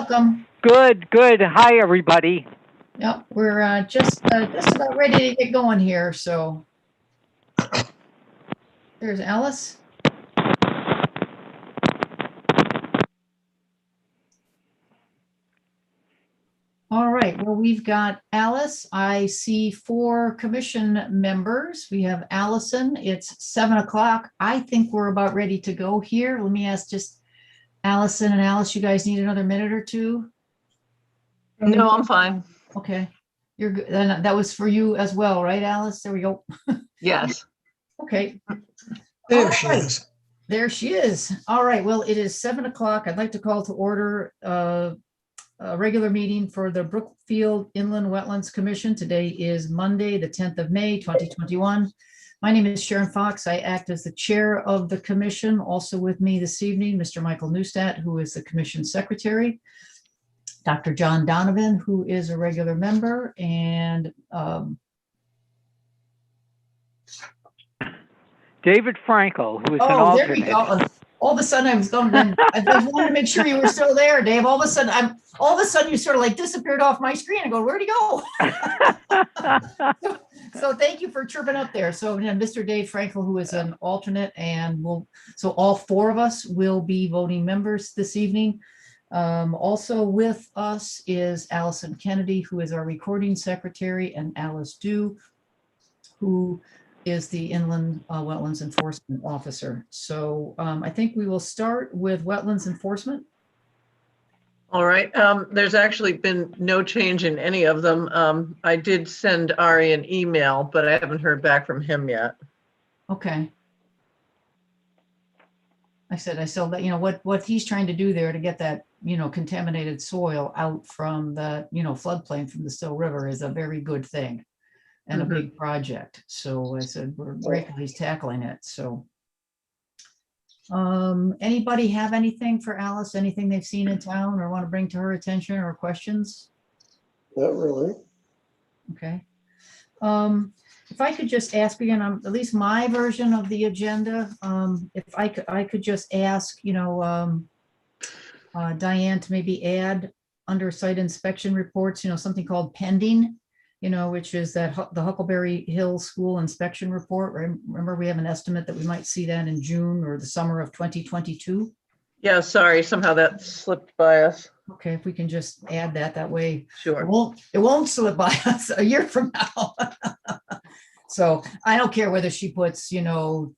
Welcome. Good, good. Hi, everybody. Yep, we're just about ready to get going here. So there's Alice. All right, well, we've got Alice. I see 4 commission members. We have Allison. It's 7 o'clock. I think we're about ready to go here. Let me ask just Allison and Alice, you guys need another minute or two? No, I'm fine. Okay, you're good. And that was for you as well, right, Alice? There we go. Yes. Okay. There she is. There she is. All right. Well, it is 7 o'clock. I'd like to call to order a regular meeting for the Brookfield Inland Wetlands Commission. Today is Monday, the 10th of May, 2021. My name is Sharon Fox. I act as the chair of the commission. Also with me this evening, Mr. Michael Neustadt, who is the commission secretary, Dr. John Donovan, who is a regular member, and David Frankel, who is an oh, there we alternate. go. All of a sudden, I was going. I just wanted to make sure you were still there, Dave. All of a sudden, you sort of like disappeared off my screen. I go, where'd he go? So thank you for chirping up there. So Mr. Dave Frankel, who is an alternate, and so all 4 of us will be voting members this evening. Also with us is Allison Kennedy, who is our recording secretary, and Alice Dew, who is the Inland Wetlands Enforcement Officer. So I think we will start with wetlands enforcement. All right. There's actually been no change in any of them. I did send Ari an email, but I haven't heard back from him yet. Okay. I said that, what he's trying to do there to get that, contaminated soil out from the, floodplain from the Still River is a very good thing and a big project. So I said, we're grateful he's tackling it. So anybody have anything for Alice, anything they've seen in town or want to bring to her attention or questions? Not really. Okay. If I could just ask again, at least my version of the agenda, if I could just ask, Diane to maybe add under site inspection reports, something called pending, which is that the Huckleberry Hill School inspection report. Remember, we have an estimate that we might see that in June or the summer of 2022. Yeah, sorry, somehow that slipped by us. Okay, if we can just add that way. Sure. It won't slip by us a year from now. So I don't care whether she puts, 3Q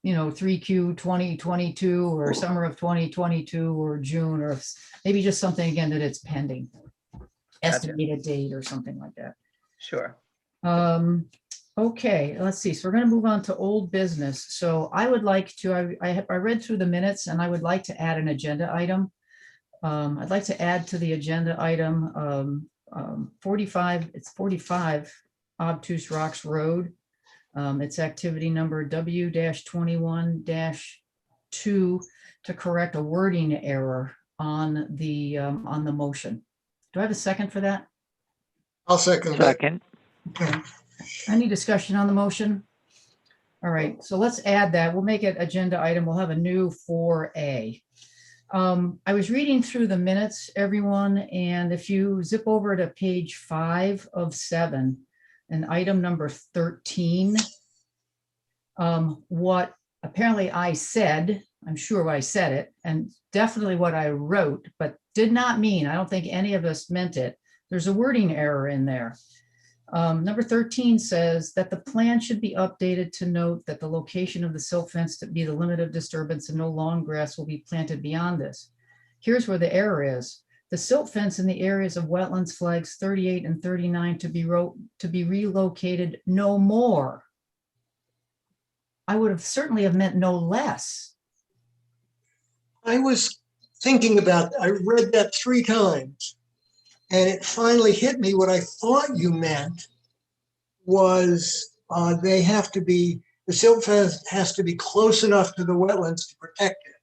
2022 or summer of 2022 or June, or maybe just something again that it's pending. Estimated date or something like that. Sure. Okay, let's see. So we're going to move on to old business. So I would like to, I read through the minutes and I would like to add an agenda item. I'd like to add to the agenda item 45 Obtuse Rocks Road. It's activity number W-21-2 to correct a wording error on the motion. Do I have a second for that? I'll second that. Second. Okay. Any discussion on the motion? All right, so let's add that. We'll make it agenda item. We'll have a new 4A. I was reading through the minutes, everyone, and if you zip over to page 5 of 7 and item number 13, what apparently I said, I'm sure I said it, and definitely what I wrote, but did not mean, I don't think any of us meant it. There's a wording error in there. Number 13 says that the plan should be updated to note that the location of the silt fence to be the limit of disturbance and no lawn grass will be planted beyond this. Here's where the error is. The silt fence in the areas of wetlands flags 38 and 39 to be relocated no more. I would have certainly have meant no less. I was thinking about, I read that 3 times and it finally hit me. What I thought you meant was the silt fence has to be close enough to the wetlands to protect it.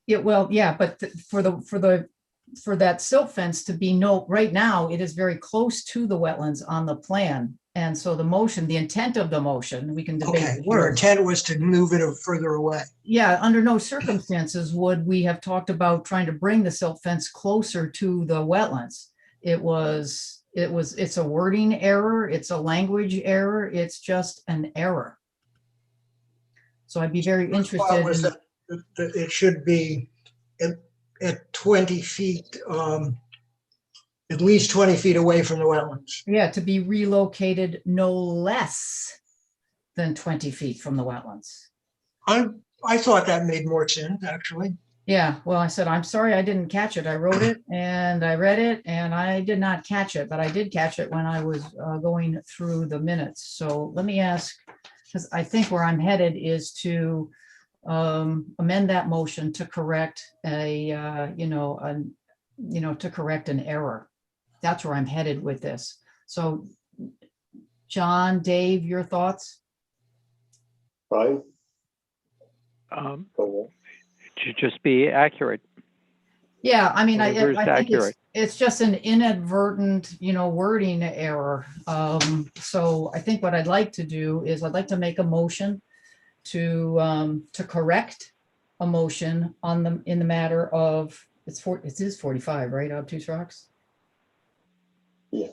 Yeah, well, yeah, but for that silt fence to be right now, it is very close to the wetlands on the plan. And so the motion, the intent of the motion, we can debate Okay, the your words. intent was to move it further away. Yeah, under no circumstances would we have talked about trying to bring the silt fence closer to the wetlands. It's a wording error, it's a language error, it's just an error. So I'd be very Thought interested was in, that it should be at 20 feet, at least 20 feet away from the wetlands. yeah, to be relocated no less than 20 feet from the wetlands. I thought that made more sense, actually. Yeah, well, I said, I'm sorry, I didn't catch it. I wrote it and I read it and I did not catch it, but I did catch it when I was going through the minutes. So let me ask, because I think where I'm headed is to amend that motion to correct to correct an error. That's where I'm headed with this. So John, Dave, your thoughts? Fine. It should just be accurate. Yeah, I mean, I Whatever is think accurate. it's just an inadvertent, wording error. So I think what I'd like to do is I'd like to make a motion to correct a motion in the matter of, it is 45, right, obtuse rocks? Yeah.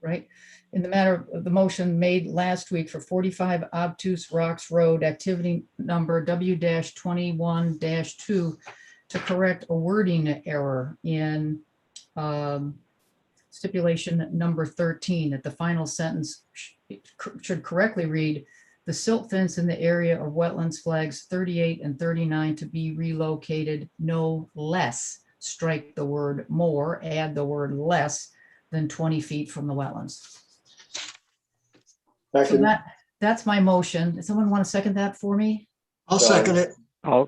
Right, in the matter of the motion made last week for 45 Obtuse Rocks Road, activity number W-21-2, to correct a wording error in stipulation number 13, that the final sentence should correctly read, the silt fence in the area of wetlands flags 38 and 39 to be relocated no less, strike the word more, add the word less than 20 feet from the wetlands. So Second. that's my motion. Does someone want to second that for me? I'll second it. Oh,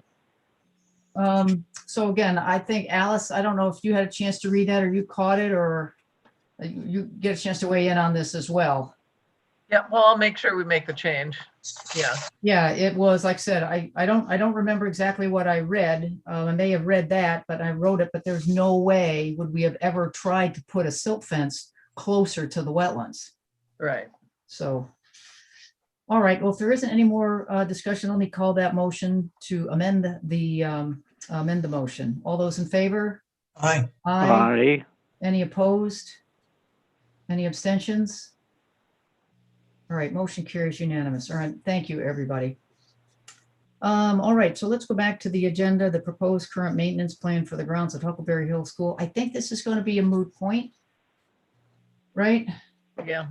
So again, I think Alice, I don't know if you had a chance to read that or you caught it, or you get a chance to weigh in on this as well. Yeah, well, I'll make sure we make the change. Yeah, Yeah, it was, like I said, I don't remember exactly what I read. I may have read that, but I wrote it, but there's no way would we have ever tried to put a silt fence closer to the wetlands. right. So, all right, well, if there isn't any more discussion, let me call that motion to amend the motion. All those in favor? Aye. Aye. aye. Any opposed? Any abstentions? All right, motion carries unanimous. All right, thank you, everybody. All right, so let's go back to the agenda, the proposed current maintenance plan for the grounds of Huckleberry Hill School. I think this is going to be a moot point, right? Yeah,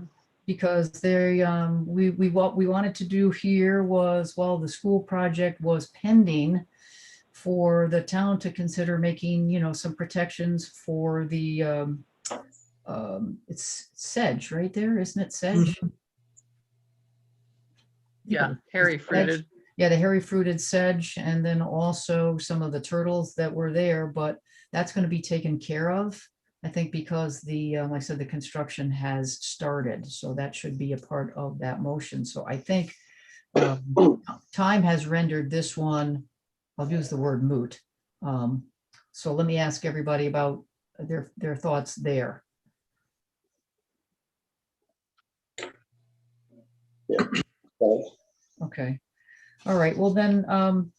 Because what we wanted to do here was, while the school project was pending, for the town to consider making, some protections for the, it's sedge right there, isn't it, sedge? yeah, hairy fruited. Yeah, the hairy fruited sedge, and then also some of the turtles that were there, but that's going to be taken care of, I think, because like I said, the construction has started, so that should be a part of that motion. So I think time has rendered this one, I'll use the word moot. So let me ask everybody about their thoughts there. Okay. All right, well then,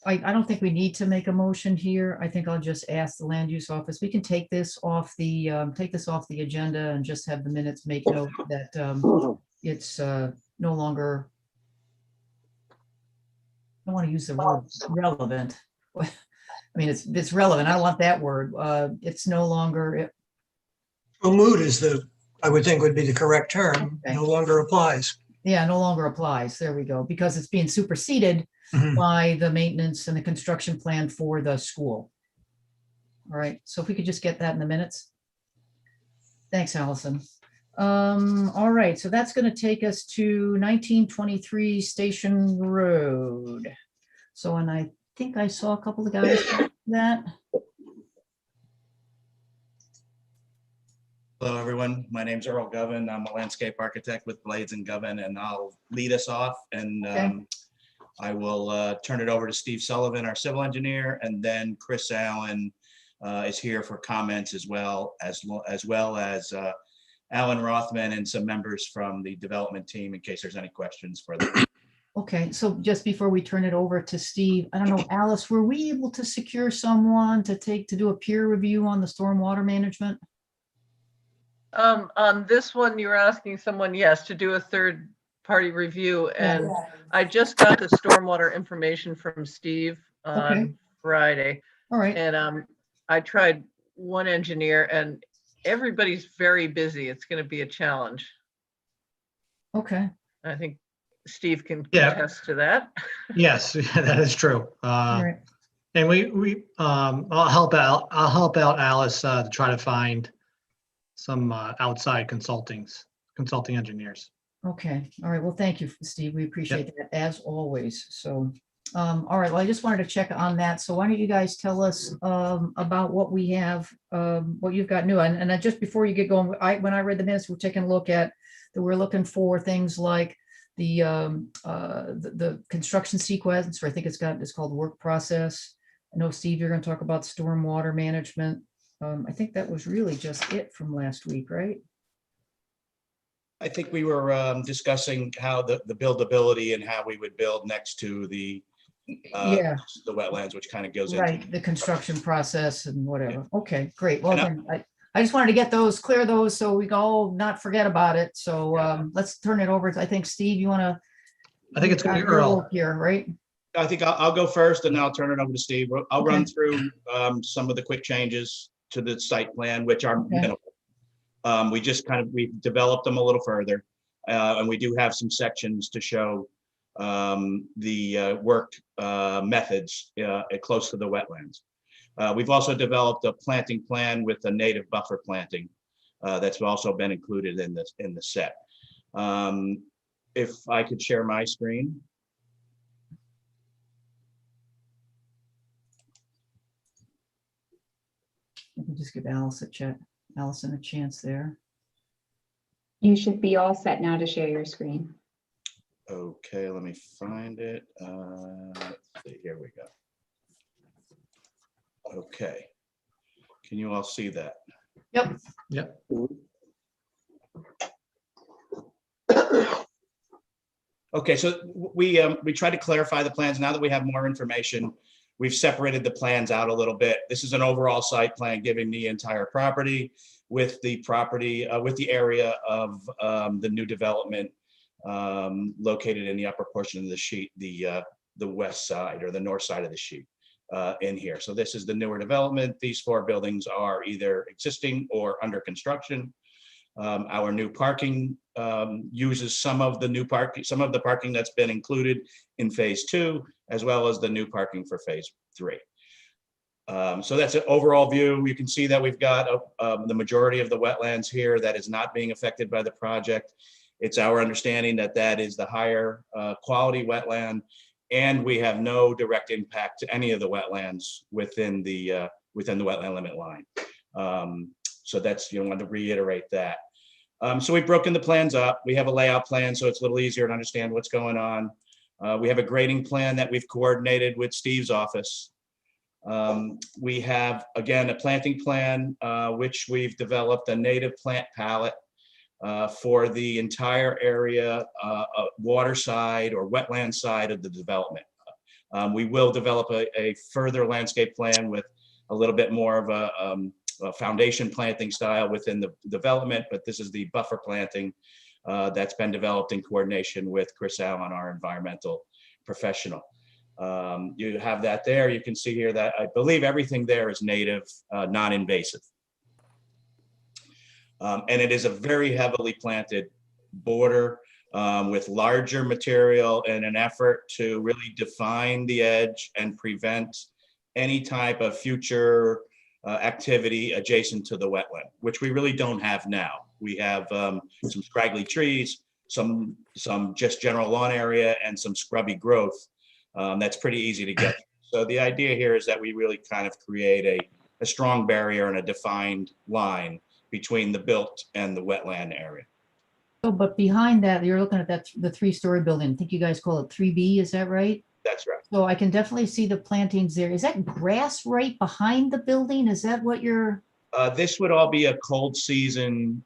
I don't think we need to make a motion here. I think I'll just ask the land use office. We can take this off the agenda and just have the minutes make note that it's no longer, I don't want to use the word relevant. I mean, it's relevant. I don't want that word. It's no longer, Well, moot is I would think would be the correct term. Okay. No longer applies. yeah, no longer applies. There we go, because it's being superseded Mhm. by the maintenance and the construction plan for the school. All right, so if we could just get that in the minutes. Thanks, Allison. All right, so that's going to take us to 1923 Station Road. So, and I think I saw a couple of guys that. Hello, everyone. My name's Earl Govan. I'm a landscape architect with Blades and Govan, and I'll lead us off. And Okay. I will turn it over to Steve Sullivan, our civil engineer, and then Chris Allen is here for comments as well as Alan Rothman and some members from the development team in case there's any questions for them. Okay, so just before we turn it over to Steve, I don't know, Alice, were we able to secure someone to do a peer review on the stormwater management? On this one, you're asking someone, yes, to do a third party review, and I just got the stormwater information from Steve Okay. on Friday. All right, And I tried one engineer and everybody's very busy. It's going to be a challenge. okay, I think Steve can Yeah. attest to that. Yes, that is true. all right. And I'll help out Alice to try to find some outside consulting engineers. Okay, all right. Well, thank you, Steve. We appreciate that as always. So, all right, well, I just wanted to check on that. So why don't you guys tell us about what we have, what you've got new. And then just before you get going, when I read the minutes, we're taking a look at that. We're looking for things like the construction sequence, or I think it's called work process. I know, Steve, you're going to talk about stormwater management. I think that was really just it from last week, right? I think we were discussing how the buildability and how we would build next to the Yeah. the wetlands, which kind of goes into. Right, the construction process and whatever. Okay, great. Well, And then I just wanted to get those, clear those, so we go not forget about it. So let's turn it over to, I think, Steve, you want to? I think it's going to be Earl. Here, right? I think I'll go first and then I'll turn it over to Steve. I'll run Okay. through some of the quick changes to the site plan, which are Okay. minimal. We developed them a little further. And we do have some sections to show the work methods close to the wetlands. We've also developed a planting plan with a native buffer planting that's also been included in the set. If I could share my screen. Let me just give Allison a chance there. You should be all set now to share your screen. Okay, let me find it. Let's see, here we go. Okay. Can you all see that? Yep. Yep. Okay, so we tried to clarify the plans. Now that we have more information, we've separated the plans out a little bit. This is an overall site plan giving the entire property with the area of the new development located in the upper portion of the sheet, the west side or the north side of the sheet in here. So this is the newer development. These 4 buildings are either existing or under construction. Our new parking uses some of the parking that's been included in phase 2, as well as the new parking for phase 3. So that's an overall view. You can see that we've got the majority of the wetlands here that is not being affected by the project. It's our understanding that that is the higher quality wetland, and we have no direct impact to any of the wetlands within the wetland limit line. So that's, wanted to reiterate that. So we've broken the plans up. We have a layout plan, so it's a little easier to understand what's going on. We have a grading plan that we've coordinated with Steve's office. We have, again, a planting plan, which we've developed a native plant palette for the entire area, water side or wetland side of the development. We will develop a further landscape plan with a little bit more of a foundation planting style within the development, but this is the buffer planting that's been developed in coordination with Chris Allen, our environmental professional. You have that there. You can see here that I believe everything there is native, non-invasive. And it is a very heavily planted border with larger material in an effort to really define the edge and prevent any type of future activity adjacent to the wetland, which we really don't have now. We have some scraggly trees, some just general lawn area, and some scrubby growth that's pretty easy to get. So the idea here is that we really kind of create a strong barrier and a defined line between the built and the wetland area. So, but behind that, you're looking at the 3-story building. I think you guys call it 3B, is that right? That's right. So I can definitely see the plantings there. Is that grass right behind the building? Is that what you're This would all be a cold season,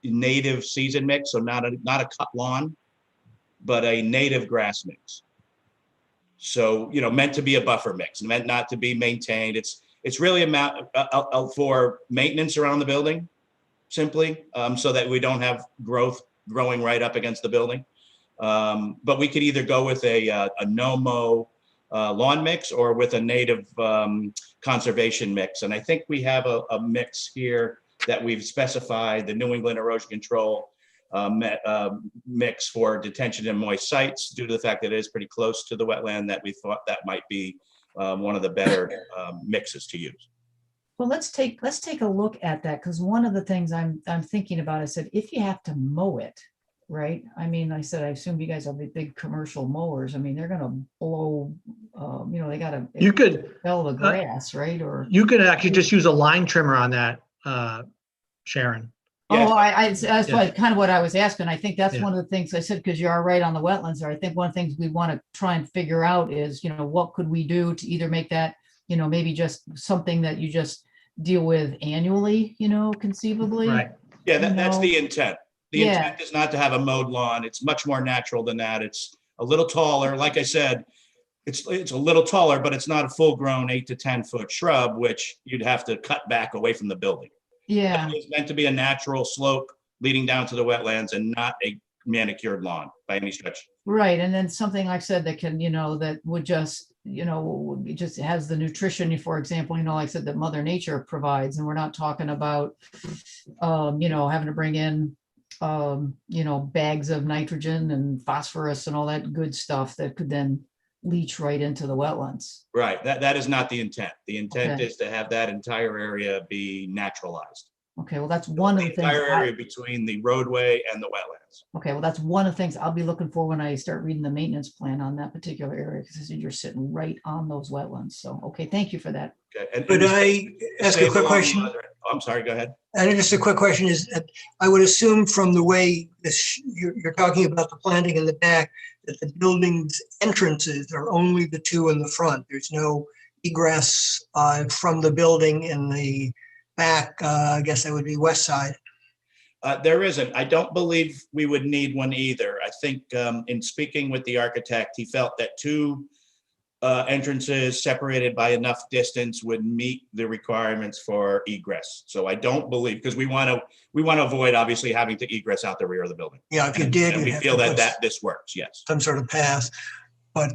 native season mix, so not a cut lawn, but a native grass mix. So, meant to be a buffer mix, meant not to be maintained. It's really for maintenance around the building, simply, so that we don't have growth growing right up against the building. But we could either go with a no-mow lawn mix or with a native conservation mix. And I think we have a mix here that we've specified, the New England Erosion Control mix for detention in moist sites, due to the fact that it is pretty close to the wetland, that we thought that might be one of the better mixes to use. Well, let's take a look at that, because one of the things I'm thinking about, I said, if you have to mow it, right? I mean, I said, I assume you guys have the big commercial mowers. I mean, they're gonna blow, they gotta You could, fell the grass, right? Or you could actually just use a line trimmer on that, Sharon. Yes. that's kind of what I was asking. I think that's Yeah. one of the things I said, because you are right on the wetlands there. I think one of the things we want to try and figure out is, what could we do to either make that, maybe just something that you just deal with annually, conceivably. Right. Yeah, that's No. the intent. The Yeah. intent is not to have a mowed lawn. It's much more natural than that. It's a little taller. Like I said, it's a little taller, but it's not a full-grown 8 to 10 foot shrub, which you'd have to cut back away from the building. Yeah. It's meant to be a natural slope leading down to the wetlands and not a manicured lawn by any stretch. Right. And then something like I said that can, that would just, it just has the nutrition, for example, like I said, that Mother Nature provides. And we're not talking about, having to bring in, bags of nitrogen and phosphorus and all that good stuff that could then leach right into the wetlands. Right. That is not the intent. The intent Okay. is to have that entire area be naturalized. Okay, well, that's one of the things. Entire area between the roadway and the wetlands. Okay, well, that's one of the things I'll be looking for when I start reading the maintenance plan on that particular area, because you're sitting right on those wetlands. So, okay, thank you for that. Okay. And Could I ask a quick question? I'm sorry, go ahead. And just a quick question is, I would assume from the way you're talking about the planting in the back, that the building's entrances are only the two in the front. There's no egress from the building in the back. I guess that would be west side. There isn't. I don't believe we would need one either. I think in speaking with the architect, he felt that two entrances separated by enough distance would meet the requirements for egress. So I don't believe, because we want to avoid obviously having to egress out the rear of the building. Yeah, if you did, And you'd we have feel to that put this works, yes. some sort of path. But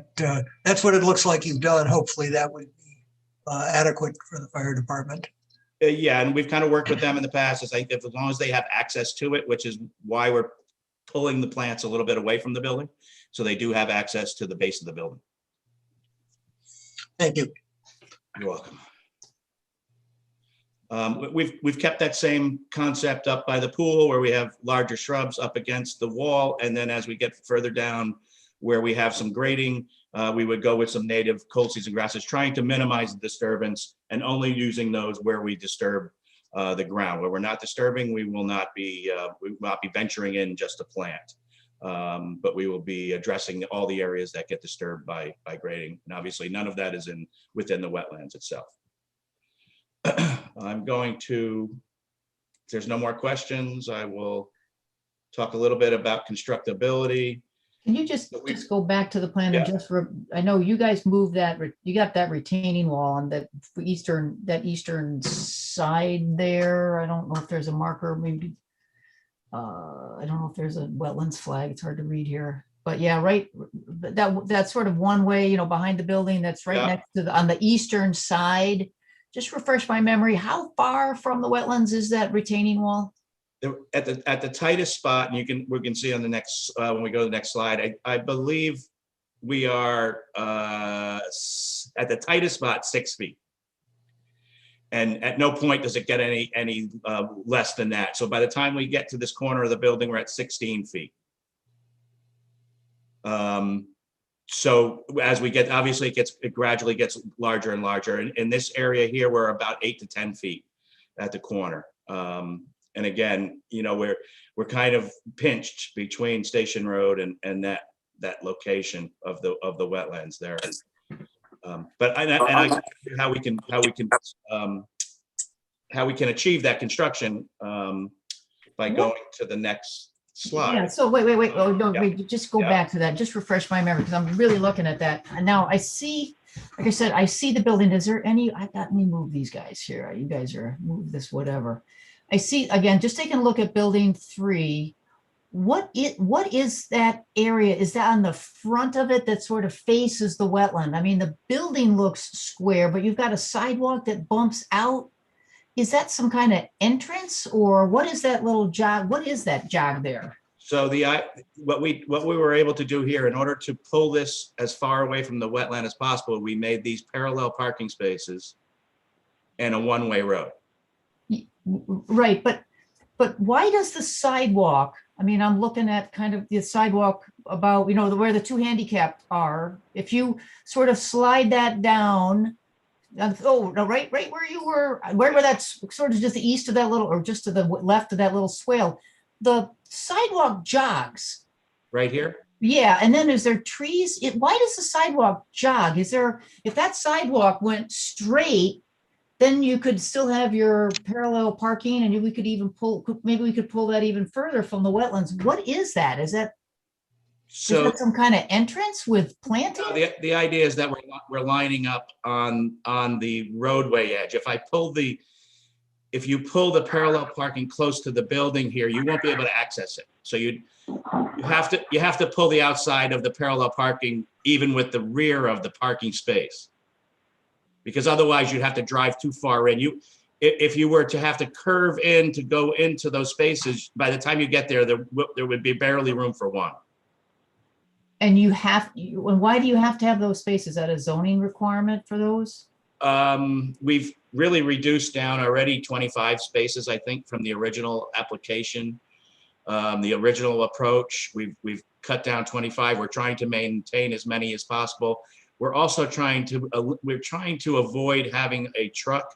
that's what it looks like you've done. Hopefully that would be adequate for the fire department. Yeah, and we've kind of worked with them in the past. It's like, as long as they have access to it, which is why we're pulling the plants a little bit away from the building. So they do have access to the base of the building. Thank you. You're welcome. We've kept that same concept up by the pool, where we have larger shrubs up against the wall. And then as we get further down where we have some grading, we would go with some native cold season grasses, trying to minimize the disturbance and only using those where we disturb the ground. Where we're not disturbing, we will not be venturing in just to plant. But we will be addressing all the areas that get disturbed by grading. And obviously none of that is within the wetlands itself. I'm going to, if there's no more questions, I will talk a little bit about constructability. Can you just go back to the plan and just, I know you guys moved that, you got that retaining wall on that eastern side there. I don't know if there's a marker, maybe. I don't know if there's a wetlands flag. It's hard to read here, but yeah, right. That's sort of one way, behind the building. That's right next to on the eastern side. Just refresh my memory. How far from the wetlands is that retaining wall? At the tightest spot, and we can see on the next when we go to the next slide. I believe we are at the tightest spot 6 feet. And at no point does it get any less than that. So by the time we get to this corner of the building, we're at 16 feet. So as we get, obviously it gradually gets larger and larger. In this area here, we're about 8 to 10 feet at the corner. And again, we're kind of pinched between Station Road and that location of the wetlands there. But how we can how we can achieve that construction by going to the next Yeah, slide. so wait, oh, no, Yeah. wait, just go Yeah. back to that, just refresh my memory, because I'm really looking at that. And now I see, like I said, I see the building. Is there any, let me move these guys here. You guys are, move this, whatever. I see, again, just taking a look at building 3. What is that area? Is that on the front of it that sort of faces the wetland? I mean, the building looks square, but you've got a sidewalk that bumps out. Is that some kind of entrance, or what is that little jog? What is that jog there? So what we were able to do here, in order to pull this as far away from the wetland as possible, we made these parallel parking spaces and a one-way road. Right, but why does the sidewalk, I mean, I'm looking at kind of the sidewalk about, where the 2 handicapped are. If you sort of slide that down, oh, no, right where you were, where that's sort of just the east of that little, or just to the left of that little swale, the sidewalk jogs. Right here? Yeah, and then is there trees? Why does the sidewalk jog? If that sidewalk went straight, then you could still have your parallel parking, and we could even maybe we could pull that even further from the wetlands. What is that? Is that some kind of entrance with planting? The idea is that we're lining up on the roadway edge. If you pull the parallel parking close to the building here, you won't be able to access it. So you have to pull the outside of the parallel parking even with the rear of the parking space, because otherwise you'd have to drive too far in. If you were to have to curve in to go into those spaces, by the time you get there, there would be barely room for one. And why do you have to have those spaces? Is that a zoning requirement for those? We've really reduced down already 25 spaces, I think, from the original application. The original approach, we've cut down 25. We're trying to maintain as many as possible. We're also trying to avoid having a truck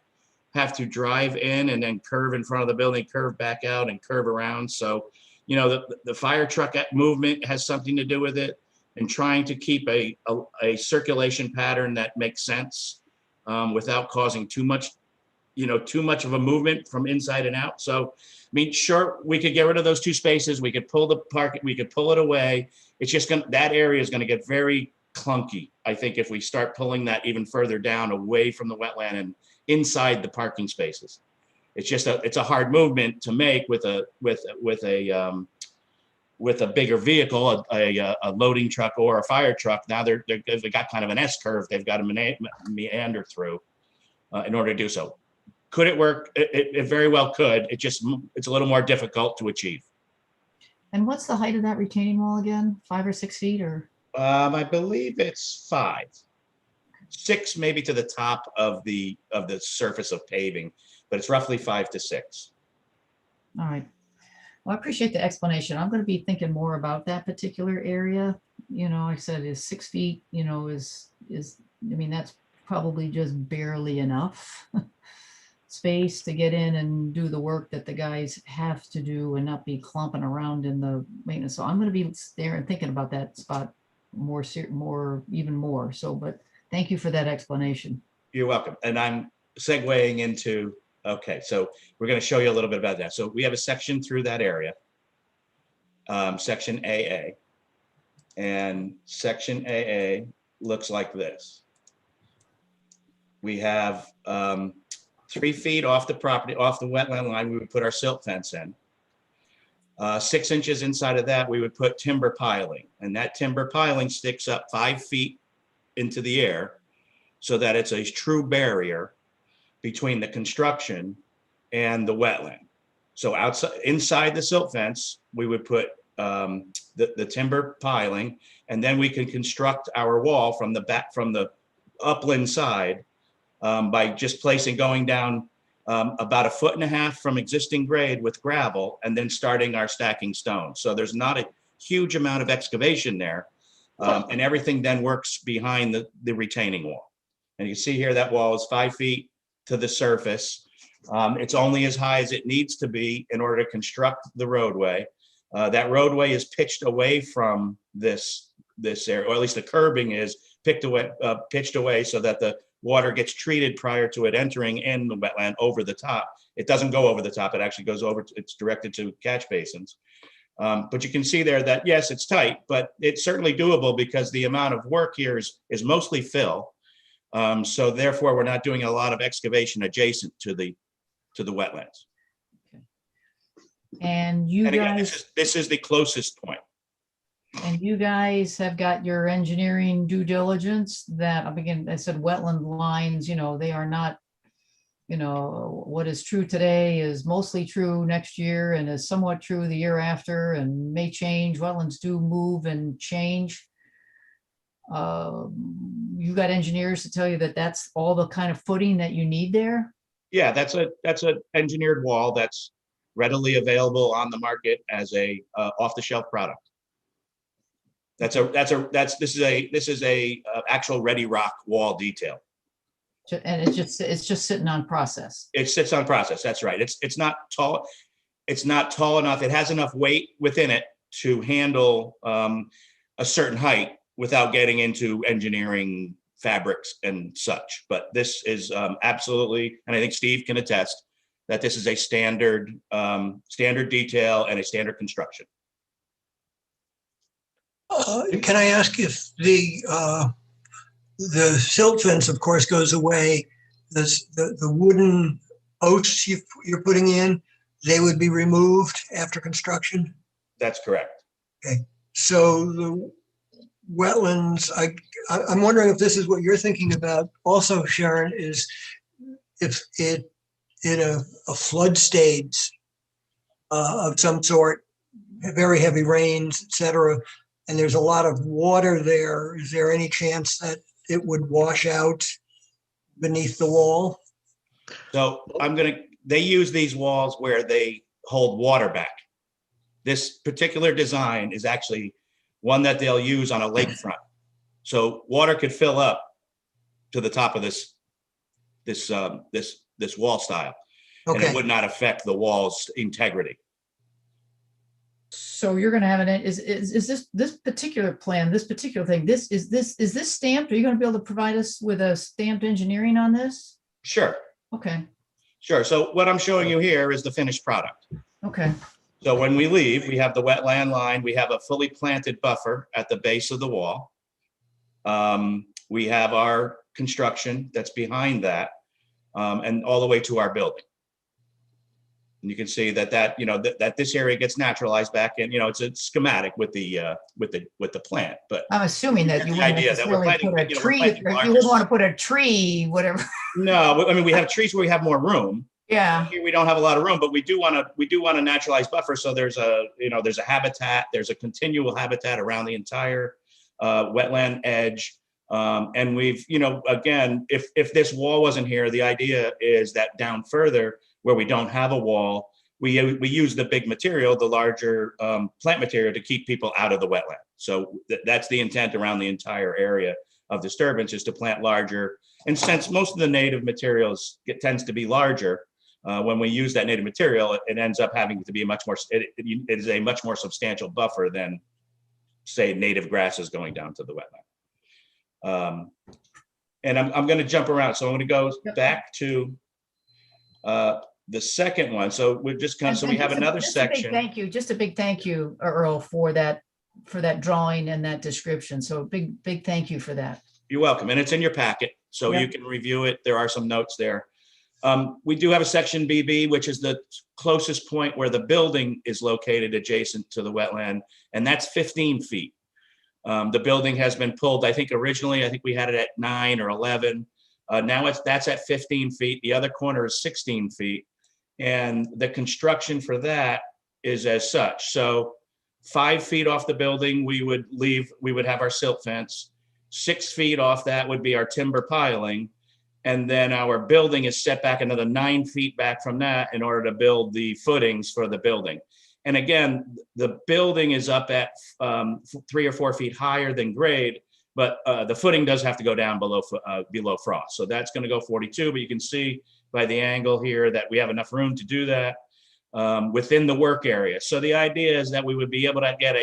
have to drive in and then curve in front of the building, curve back out and curve around. So, the fire truck movement has something to do with it, and trying to keep a circulation pattern that makes sense without causing too much of a movement from inside and out. So, I mean, sure, we could get rid of those 2 spaces. We could pull we could pull it away. It's just that area is going to get very clunky, I think, if we start pulling that even further down away from the wetland and inside the parking spaces. It's a hard movement to make with a bigger vehicle, a loading truck or a fire truck. Now they've got kind of an S curve they've got to meander through in order to do so. Could it work? It very well could. It's a little more difficult to achieve. And what's the height of that retaining wall again? 5 or 6 feet, or? I believe it's 5, 6 maybe to the top of the surface of paving, but it's roughly 5 to 6. All right. Well, I appreciate the explanation. I'm going to be thinking more about that particular area. Like I said, is 6 feet, I mean, that's probably just barely enough space to get in and do the work that the guys have to do and not be clumping around in the maintenance. So I'm going to be there and thinking about that spot even more. So, but thank you for that explanation. You're welcome. And I'm segueing into, okay, so we're going to show you a little bit about that. So we have a section through that area, section AA, and section AA looks like this. We have 3 feet off the property, off the wetland line, we would put our silt fence in. 6 inches inside of that, we would put timber piling, and that timber piling sticks up 5 feet into the air so that it's a true barrier between the construction and the wetland. So inside the silt fence, we would put the timber piling, and then we can construct our wall from the upland side by just going down about 1.5 feet from existing grade with gravel, and then starting our stacking stones. So there's not a huge amount of excavation there, and everything then works behind the retaining wall. And you see here that wall is 5 feet to the surface. It's only as high as it needs to be in order to construct the roadway. That roadway is pitched away from this area, or at least the curbing is pitched away so that the water gets treated prior to it entering in the wetland over the top. It doesn't go over the top. It actually goes over, it's directed to catch basins. But you can see there that, yes, it's tight, but it's certainly doable because the amount of work here is mostly fill. So therefore, we're not doing a lot of excavation adjacent to the wetlands. And you And again, guys, this is the closest point. and you guys have got your engineering due diligence that, again, I said wetland lines, they are not, what is true today is mostly true next year and is somewhat true the year after and may change. Wetlands do move and change. You got engineers to tell you that that's all the kind of footing that you need there? Yeah, that's an engineered wall that's readily available on the market as a off-the-shelf product. This is a actual ready rock wall detail. And it's just sitting on process. It sits on process. That's right. It's not tall. It's not tall enough. It has enough weight within it to handle a certain height without getting into engineering fabrics and such. But this is absolutely, and I think Steve can attest that this is a standard detail and a standard construction. Can I ask if the silt fence, of course, goes away? The wooden posts you're putting in, they would be removed after construction? That's correct. Okay, so the wetlands, I'm wondering if this is what you're thinking about also, Sharon, is if it in a flood stage of some sort, very heavy rains, etc., and there's a lot of water there, is there any chance that it would wash out beneath the wall? So they use these walls where they hold water back. This particular design is actually one that they'll use on a lakefront. So water could fill up to the top of this wall style, and it Okay, would not affect the wall's integrity. So you're gonna have is this particular plan, this particular thing, is this stamped? Are you gonna be able to provide us with a stamped engineering on this? Sure, Okay, sure. So what I'm showing you here is the finished product. okay, So when we leave, we have the wetland line, we have a fully planted buffer at the base of the wall. We have our construction that's behind that, and all the way to our building. And you can see that this area gets naturalized back in, it's a schematic with the plant, but I'm assuming that you The wouldn't idea that we're necessarily planting- put a we're tree, planting or you larger would want to put a tree, whatever, no, I mean, we have trees where we have more room. yeah. Here we don't have a lot of room, but we do want to naturalize buffer. So there's a habitat, there's a continual habitat around the entire wetland edge. And we've, again, if this wall wasn't here, the idea is that down further where we don't have a wall, we use the big material, the larger plant material, to keep people out of the wetland. So that's the intent around the entire area of disturbance, is to plant larger. And since most of the native materials tends to be larger, when we use that native material, it ends up having to be it is a much more substantial buffer than, say, native grasses going down to the wetland. And I'm going to jump around. So I'm going to go back to the second one. So we're just And we have just another just a big section. Thank you, just a big thank you, Earl, for that drawing and that description. So big thank you for that. You're welcome. And it's in your packet, so Yep. you can review it. There are some notes there. We do have a section BB, which is the closest point where the building is located adjacent to the wetland, and that's 15 feet. The building has been pulled, I think originally we had it at 9 or 11. Now that's at 15 feet. The other corner is 16 feet. And the construction for that is as such. So 5 feet off the building, we would have our silt fence. 6 feet off that would be our timber piling. And then our building is set back another 9 feet back from that in order to build the footings for the building. And again, the building is up at 3 or 4 feet higher than grade, but the footing does have to go down below frost. So that's going to go 42, but you can see by the angle here that we have enough room to do that within the work area. So the idea is that we would be able to get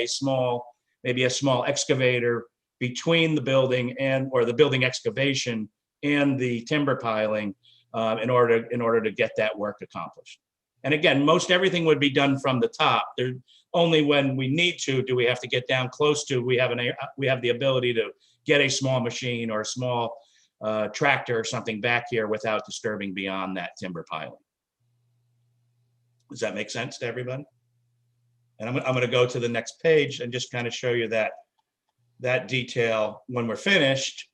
maybe a small excavator between the building or the building excavation and the timber piling in order to get that work accomplished. And again, most everything would be done from the top. There, only when we need to do we have to get down close to. We have the ability to get a small machine or a small tractor or something back here without disturbing beyond that timber piling. Does that make sense to everybody? And I'm going to go to the next page and just kind of show you that detail when we're finished.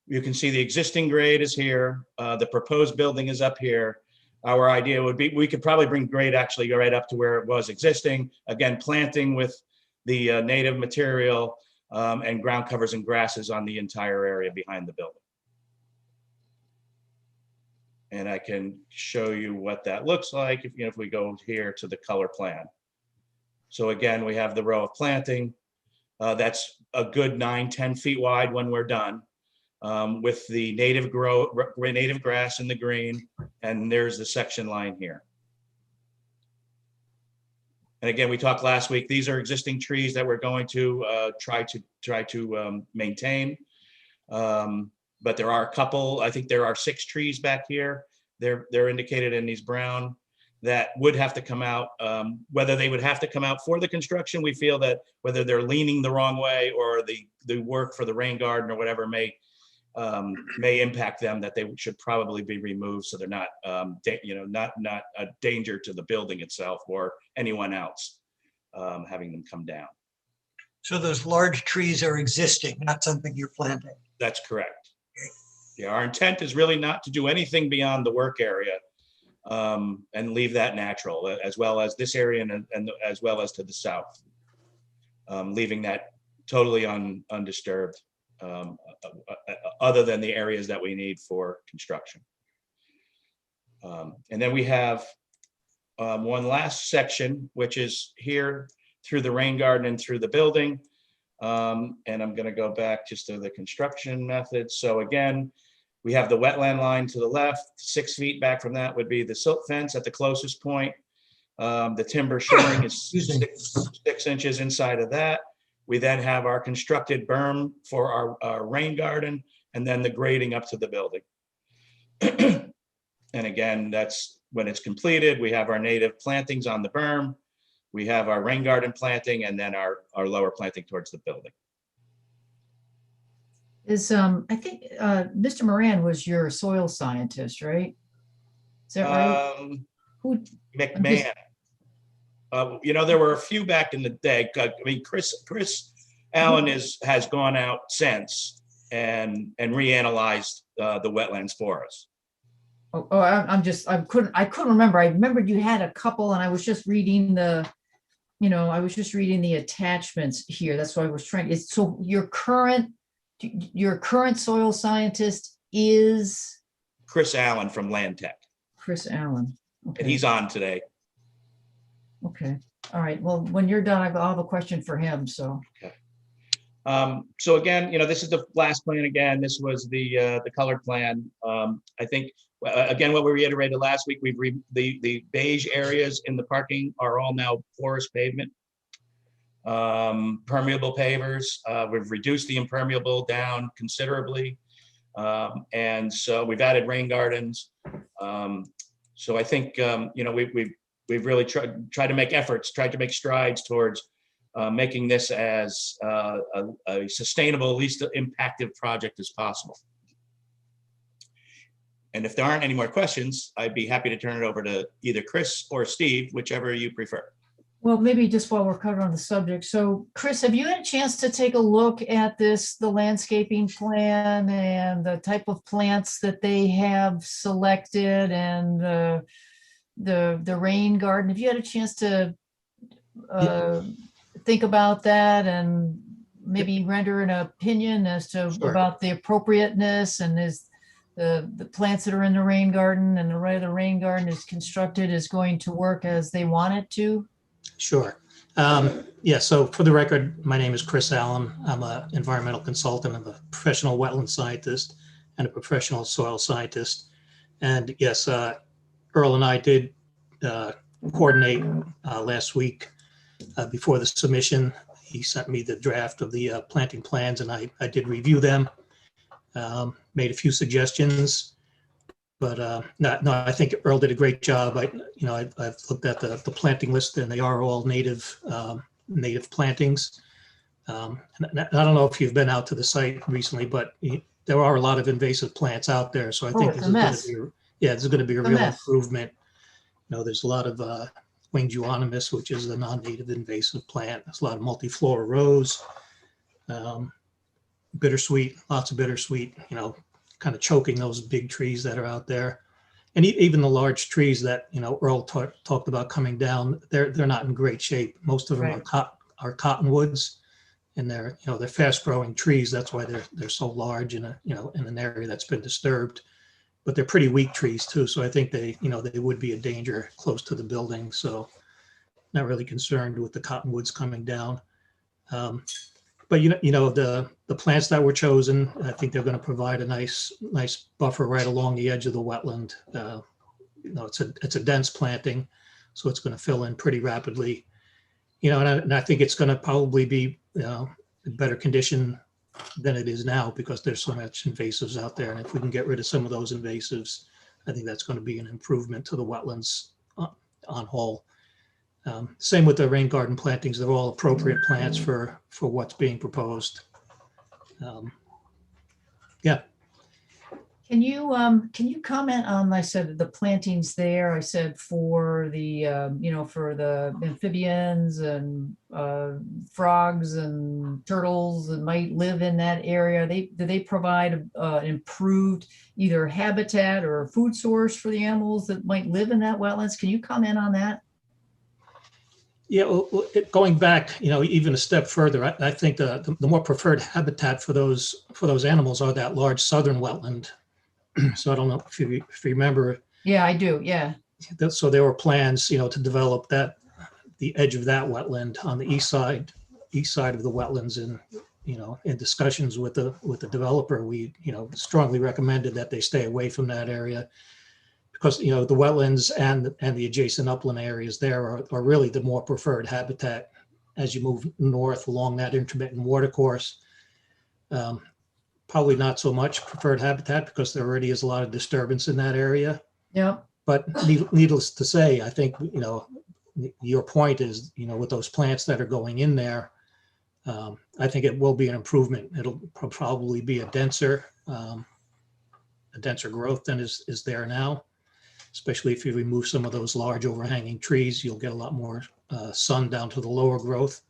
You can see the existing grade is here. The proposed building is up here. Our idea would be, we could probably bring grade actually right up to where it was existing. Again, planting with the native material and ground covers and grasses on the entire area behind the building. And I can show you what that looks like if we go here to the color plan. So again, we have the row of planting. That's a good 9-10 feet wide when we're done. With the native grass in the green, and there's the section line here. And again, we talked last week, these are existing trees that we're going to try to maintain. But there are a couple, I think there are 6 trees back here. They're indicated in these brown that would have to come out. Whether they would have to come out for the construction, we feel that whether they're leaning the wrong way or the work for the rain garden or whatever may impact them, that they should probably be removed so they're not, not a danger to the building itself or anyone else having them come down. So those large trees are existing, not something you're planting. That's correct. Yeah, our intent is really not to do anything beyond the work area and leave that natural, as well as this area and as well as to the south, leaving that totally undisturbed. Other than the areas that we need for construction. And then we have one last section, which is here through the rain garden and through the building. And I'm going to go back just to the construction method. So again, we have the wetland line to the left. 6 feet back from that would be the silt fence at the closest point. The timber shoring is 6 inches inside of that. We then have our constructed berm for our rain garden, and then the grading up to the building. And again, that's when it's completed. We have our native plantings on the berm. We have our rain garden planting, and then our lower planting towards the building. I think Mr. Moran was your soil scientist, right? Is that right? Who? McMahon. There were a few back in the day. I mean, Chris Allen has gone out since and reanalyzed the wetlands for us. I couldn't remember. I remembered you had a couple, and I was just reading the attachments here. That's why I was trying. So your current soil scientist is Chris Allen from Land Tech. Chris Allen. Okay. And he's on today. Okay. All right. Well, when you're done, I'll have a question for him. So. Okay. So again, this is the last plan. Again, this was the colored plan. I think again, what we reiterated last week, the beige areas in the parking are all now porous pavement, permeable pavers. We've reduced the impermeable down considerably, and so we've added rain gardens. So I think we've really tried to make efforts, tried to make strides towards making this as a sustainable, least impactful project as possible. And if there aren't any more questions, I'd be happy to turn it over to either Chris or Steve, whichever you prefer. Well, maybe just while we're covering on the subject. So Chris, have you had a chance to take a look at the landscaping plan and the type of plants that they have selected and the rain garden? Have you had a chance to think about that and maybe render an opinion as to about the appropriateness and is the plants that are in the rain garden and the way the rain garden is constructed is going to work as they want it to? Sure. Yeah, so for the record, my name is Chris Allen. I'm an environmental consultant. I'm a professional wetland scientist and a professional soil scientist. And yes, Earl and I did coordinate last week before the submission. He sent me the draft of the planting plans and I did review them. made a few suggestions. But no, I think Earl did a great job. I've looked at the planting list, and they are all native plantings. And I don't know if you've been out to the site recently, but there are a lot of invasive plants out there. So I think it's this a is going mess. to be, this is going to be a It's a real mess. improvement. There's a lot of winged euonymus, which is a non-native invasive plant. There's a lot of multiflora rose, bittersweet, lots of bittersweet, kind of choking those big trees that are out there. And even the large trees that, Earl talked about coming down, they're not in great shape. Most of them Right. are cottonwoods, and they're fast growing trees. That's why they're so large in an area that's been disturbed. But they're pretty weak trees too. So I think they would be a danger close to the building. So not really concerned with the cottonwoods coming down. But the plants that were chosen, I think they're going to provide a nice buffer right along the edge of the wetland. It's a dense planting, so it's going to fill in pretty rapidly. And I think it's going to probably be in better condition than it is now because there's so much invasives out there. And if we can get rid of some of those invasives, I think that's going to be an improvement to the wetlands on whole. Same with the rain garden plantings. They're all appropriate plants for what's being proposed. Yeah. Can you comment on, I said the plantings there, I said for the, for the amphibians and frogs and turtles that might live in that area, do they provide improved either habitat or food source for the animals that might live in that wetlands? Can you comment on that? Yeah, well, going back, even a step further, I think the more preferred habitat for those animals are that large southern wetland. So I don't know if you remember. Yeah, I do. Yeah. So there were plans, to develop the edge of that wetland on the east side of the wetlands, and in discussions with the developer, we strongly recommended that they stay away from that area. Because the wetlands and the adjacent upland areas there are really the more preferred habitat as you move north along that intermittent watercourse. Probably not so much preferred habitat because there already is a lot of disturbance in that area. Yeah. But needless to say, I think your point is with those plants that are going in there, I think it will be an improvement. It'll probably be a denser growth than is there now. Especially if you remove some of those large overhanging trees, you'll get a lot more sun down to the lower growth,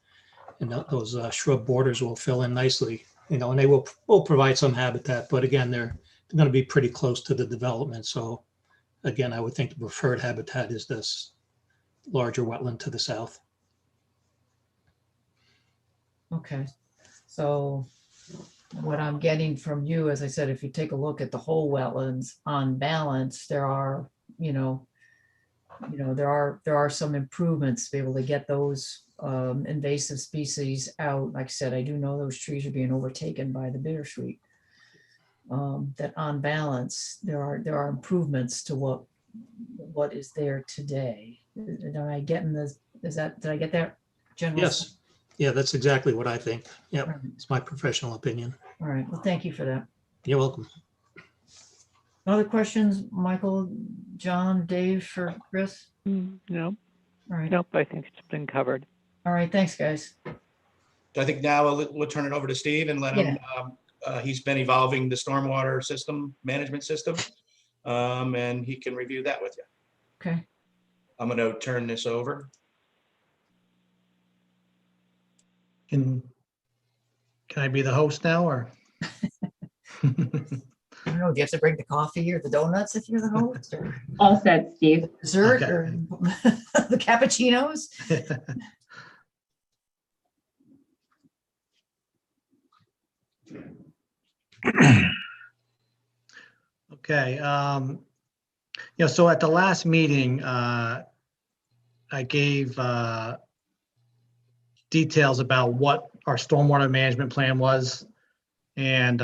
and those shrub borders will fill in nicely. And they will provide some habitat, but again, they're going to be pretty close to the development. So again, I would think the preferred habitat is this larger wetland to the south. Okay. So what I'm getting from you, as I said, if you take a look at the whole wetlands on balance, there are some improvements to be able to get those invasive species out. Like I said, I do know those trees are being overtaken by the bittersweet. That on balance, there are improvements to what is there today. Am I getting this? Did I get that? General? Yes. Yeah, that's exactly what I think. Yeah, Right. it's my professional opinion. All right. Well, thank you for that. You're welcome. Other questions, Michael, John, Dave, for Chris? No, All right. nope, I think it's been covered. All right. Thanks, guys. I think now we'll turn it over to Steve and let him, he's been evolving the stormwater management system, and he can review that with you. Okay. I'm going to turn this over. Can I be the host now, or? I don't know. Do you have to bring the coffee or the donuts if you're the host, or All set, Steve. dessert, Okay. or the cappuccinos? Okay. So at the last meeting, I gave details about what our stormwater management plan was. And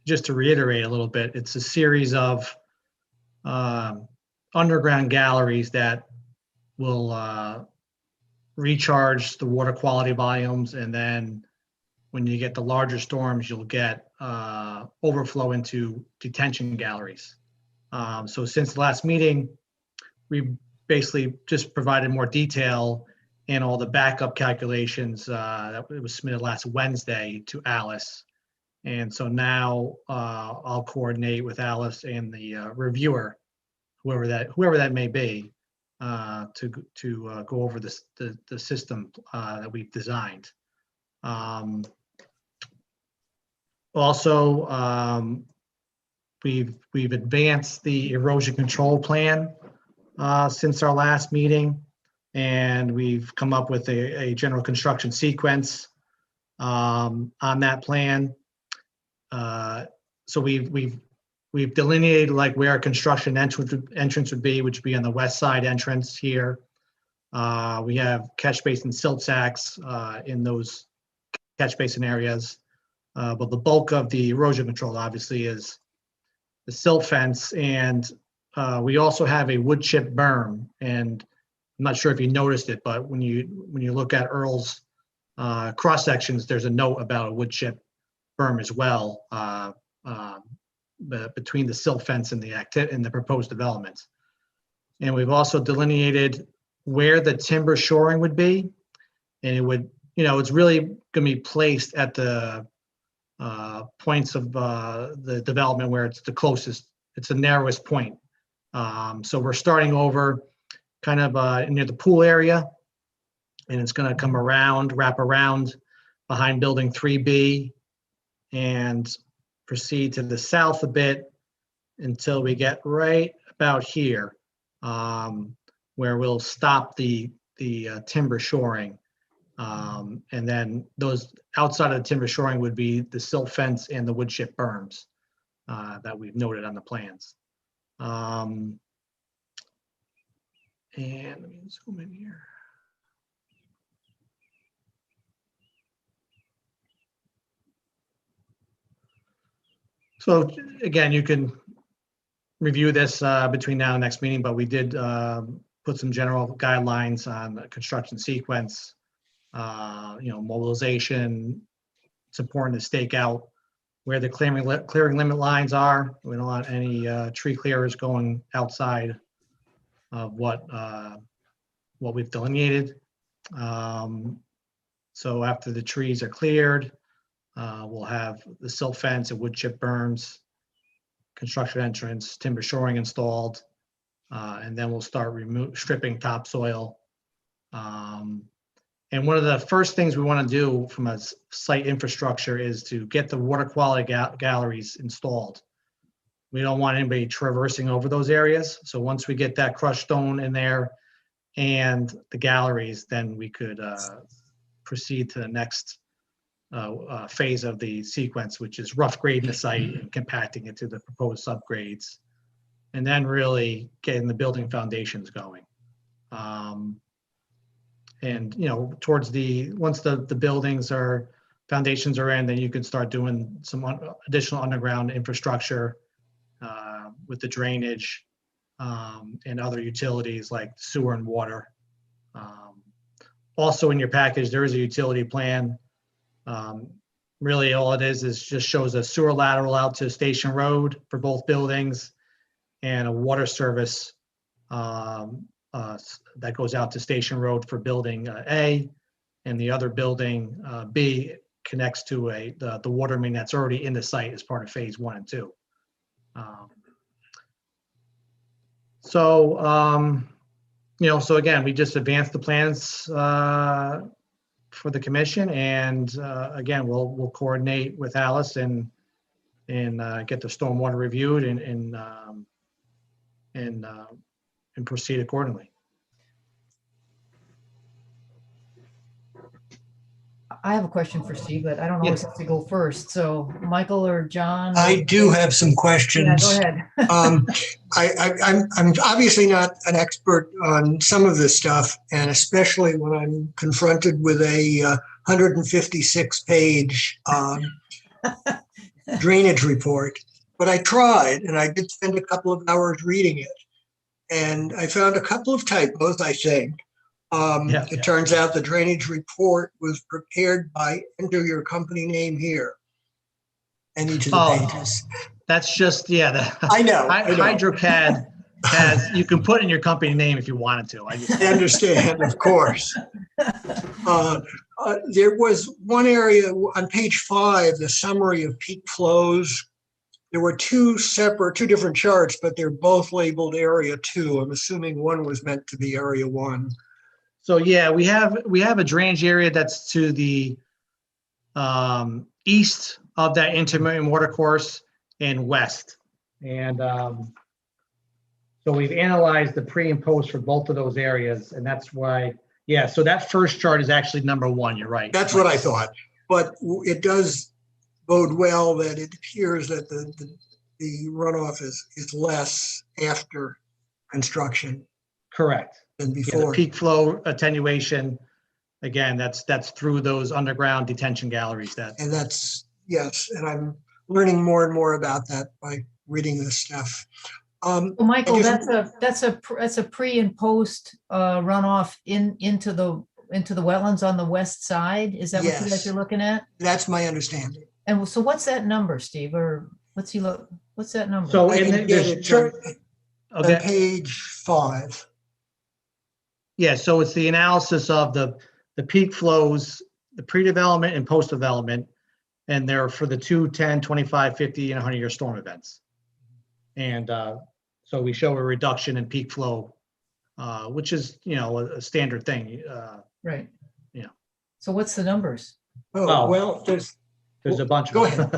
just to reiterate a little bit, it's a series of underground galleries that will recharge the water quality volumes. And then when you get the larger storms, you'll get overflow into detention galleries. So since the last meeting, we basically just provided more detail in all the backup calculations that was submitted last Wednesday to Alice. And so now I'll coordinate with Alice and the reviewer, whoever that may be, to go over the system that we've designed. Also, we've advanced the erosion control plan since our last meeting, and we've come up with a general construction sequence on that plan. So we've delineated like where a construction entrance would be, which would be on the west side entrance here. We have catch basin silt sacks in those catch basin areas. But the bulk of the erosion control obviously is the silt fence, and we also have a wood chip berm. And I'm not sure if you noticed it, but when you look at Earl's cross sections, there's a note about a wood chip berm as well, between the silt fence and the proposed developments. And we've also delineated where the timber shoring would be, and it would, it's really going to be placed at the points of the development where it's the closest, it's the narrowest point. So we're starting over kind of near the pool area, and it's going to come around, wrap around behind building 3B and proceed to the south a bit until we get right about here, where we'll stop the timber shoring. And then those outside of the timber shoring would be the silt fence and the wood chip berms that we've noted on the plans. And let me zoom in here. So again, you can review this between now and next meeting, but we did put some general guidelines on the construction sequence, mobilization. It's important to stake out where the clearing limit lines are. We don't want any tree clearers going outside of what we've delineated. So after the trees are cleared, we'll have the silt fence and wood chip berms, construction entrance, timber shoring installed, and then we'll start stripping topsoil. And one of the first things we want to do from a site infrastructure is to get the water quality galleries installed. We don't want anybody traversing over those areas. So once we get that crushed stone in there and the galleries, then we could proceed to the next phase of the sequence, which is rough grading the site and compacting it to the proposed subgrades, and then really getting the building foundations going. And towards once the buildings foundations are in, then you can start doing some additional underground infrastructure with the drainage and other utilities like sewer and water. Also in your package, there is a utility plan. Really all it is just shows a sewer lateral out to Station Road for both buildings and a water service that goes out to Station Road for building A, and the other building B connects to the water main that's already in the site as part of phase 1 and 2. So again, we just advanced the plans for the commission, and again, we'll coordinate with Alice and get the stormwater reviewed and proceed accordingly. I have a question for Steve, but I don't always have to go first. So Michael or John? I do have some questions. Yeah, go ahead. I'm obviously not an expert on some of this stuff, and especially when I'm confronted with a 156-page drainage report. But I tried, and I did spend a couple of hours reading it, and I found a couple of typos, I think. It turns out the drainage report was prepared by, enter your company name here. and each of the Oh. pages. That's just, yeah, the I know. HydroCAD has, you can put in your company name if you wanted to. I understand, of course. There was one area on page 5, the summary of peak flows. There were two different charts, but they're both labeled area 2. I'm assuming one was meant to be area 1. So yeah, we have a drainage area that's to the east of that intermittent water course and west. And so we've analyzed the pre and post for both of those areas, and that's why, yeah, so that first chart is actually number 1, you're right. That's what I thought, but it does bode well that it appears that the runoff is less after construction Correct. than Yeah, the before. peak flow attenuation, again, that's through those underground detention galleries that, And that's, yes, and I'm learning more and more about that by reading this stuff. Well, Michael, I just- that's a pre and post runoff into the wetlands on the west side. Is that what you guys Yes. are looking at? That's my understanding. And so what's that number, Steve? Or what's that number? so I in can the get there's it chart, on okay. page 5. Yeah, so it's the analysis of the peak flows, the pre-development and post-development, and they're for the 2, 10, 25, 50, and 100-year storm events. And so we show a reduction in peak flow, which is, a standard thing. Right. Yeah. So what's the numbers? Oh, Well, well, There's a bunch of Go them.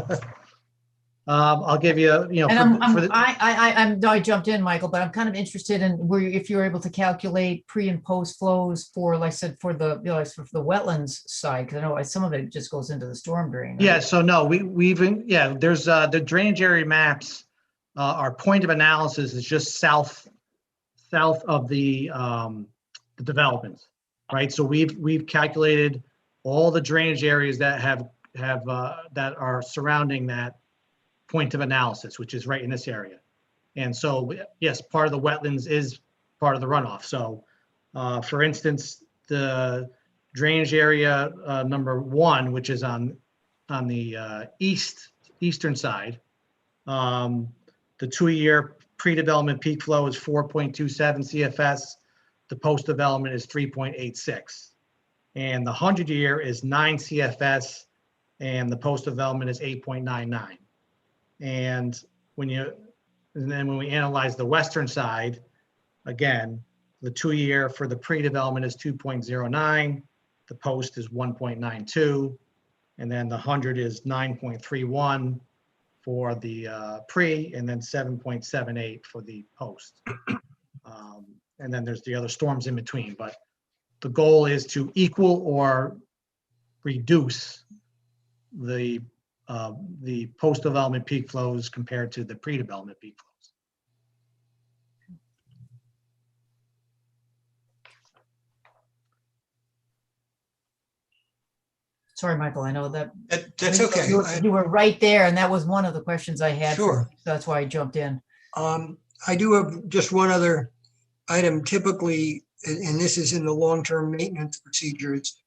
I'll give you, And for I jumped in, Michael, but I'm kind of interested in if you're able to calculate pre and post flows for, like I said, for the, for the wetlands side, because I know some of it just goes into the storm drain. Right? Yeah, so no, there's the drainage area maps. Our point of analysis is just south of the developments, right? So we've calculated all the drainage areas that have that are surrounding that point of analysis, which is right in this area. And so, yes, part of the wetlands is part of the runoff. So, for instance, the drainage area number 1, which is on the eastern side, the 2-year pre-development peak flow is 4.27 CFS. The post-development is 3.86. And the 100-year is 9 CFS, and the post-development is 8.99. And then when we analyze the western side, again, the 2-year for the pre-development is 2.09, the post is 1.92, and then the 100 is 9.31 for the pre, and then 7.78 for the post. And then there's the other storms in between, but the goal is to equal or reduce the post-development peak flows compared to the pre-development peak flows. Sorry, Michael, I know that. That's okay. You were right there, and that was one of the questions I had. Sure. So that's why I jumped in. I do have just one other item. Typically, and this is in the long-term maintenance procedures,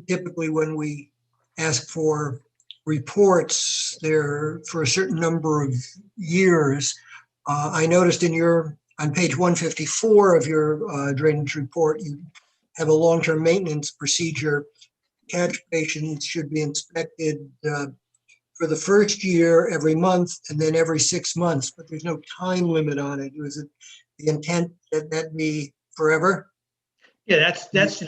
typically when we ask for reports there for a certain number of years, I noticed on page 154 of your drainage report, you have a long-term maintenance procedure. Catch basins should be inspected for the first year every month and then every 6 months, but there's no time limit on it. Was it the intent that that be forever? Yeah, that's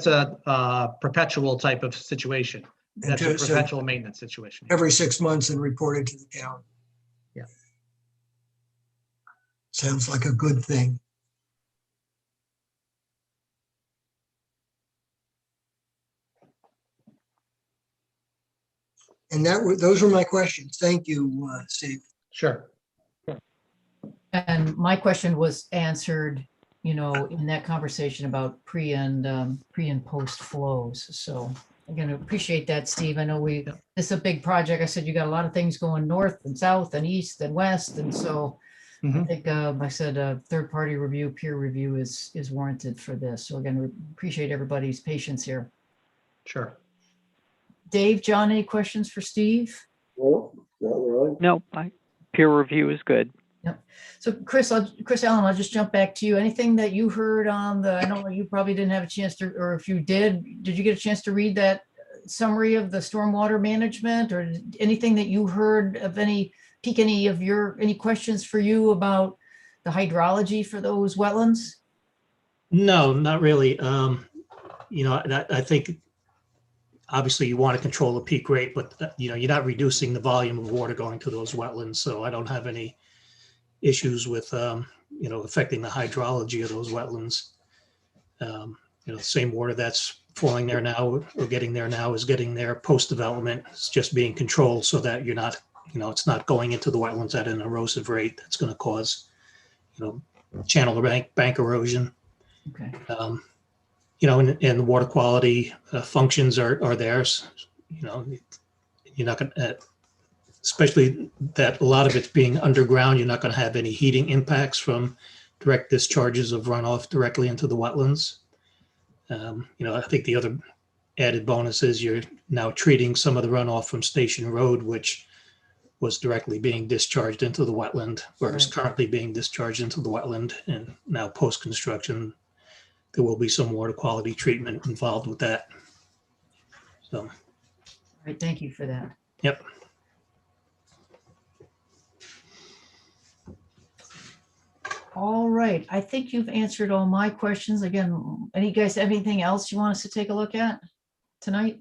a perpetual type of situation. That's a perpetual maintenance situation. Every 6 months and reported to the town. Yeah. Sounds like a good thing. And those were my questions. Thank you, Steve. Sure. And my question was answered, in that conversation about pre and post flows. So again, I appreciate that, Steve. I know this is a big project. I said you got a lot of things going north and south and east and west, and so I think I said a third-party review, peer review is warranted for this. So again, we appreciate everybody's patience here. Sure. Dave, John, any questions for Steve? No, not really. No, peer review is good. So Chris Allen, I'll just jump back to you. Anything that you heard on the, I know you probably didn't have a chance to, or if you did you get a chance to read that summary of the stormwater management, or anything that you heard of pique any questions for you about the hydrology for those wetlands? No, not really. I think obviously you want to control the peak rate, but you're not reducing the volume of water going to those wetlands. So I don't have any issues with, affecting the hydrology of those wetlands. The same water that's falling there now or getting there now is getting there post-development. It's just being controlled so that you're not, it's not going into the wetlands at an erosive rate that's going to cause, channel or bank erosion. Okay. And the water quality functions are theirs. You're not going to, especially that a lot of it's being underground, you're not going to have any heating impacts from direct discharges of runoff directly into the wetlands. I think the other added bonus is you're now treating some of the runoff from Station Road, which was directly being discharged into the wetland, or is currently being discharged into the wetland. And now post-construction, there will be some water quality treatment involved with that. So. All right, thank you for that. Yep. All right, I think you've answered all my questions. Again, any guys have anything else you want us to take a look at tonight?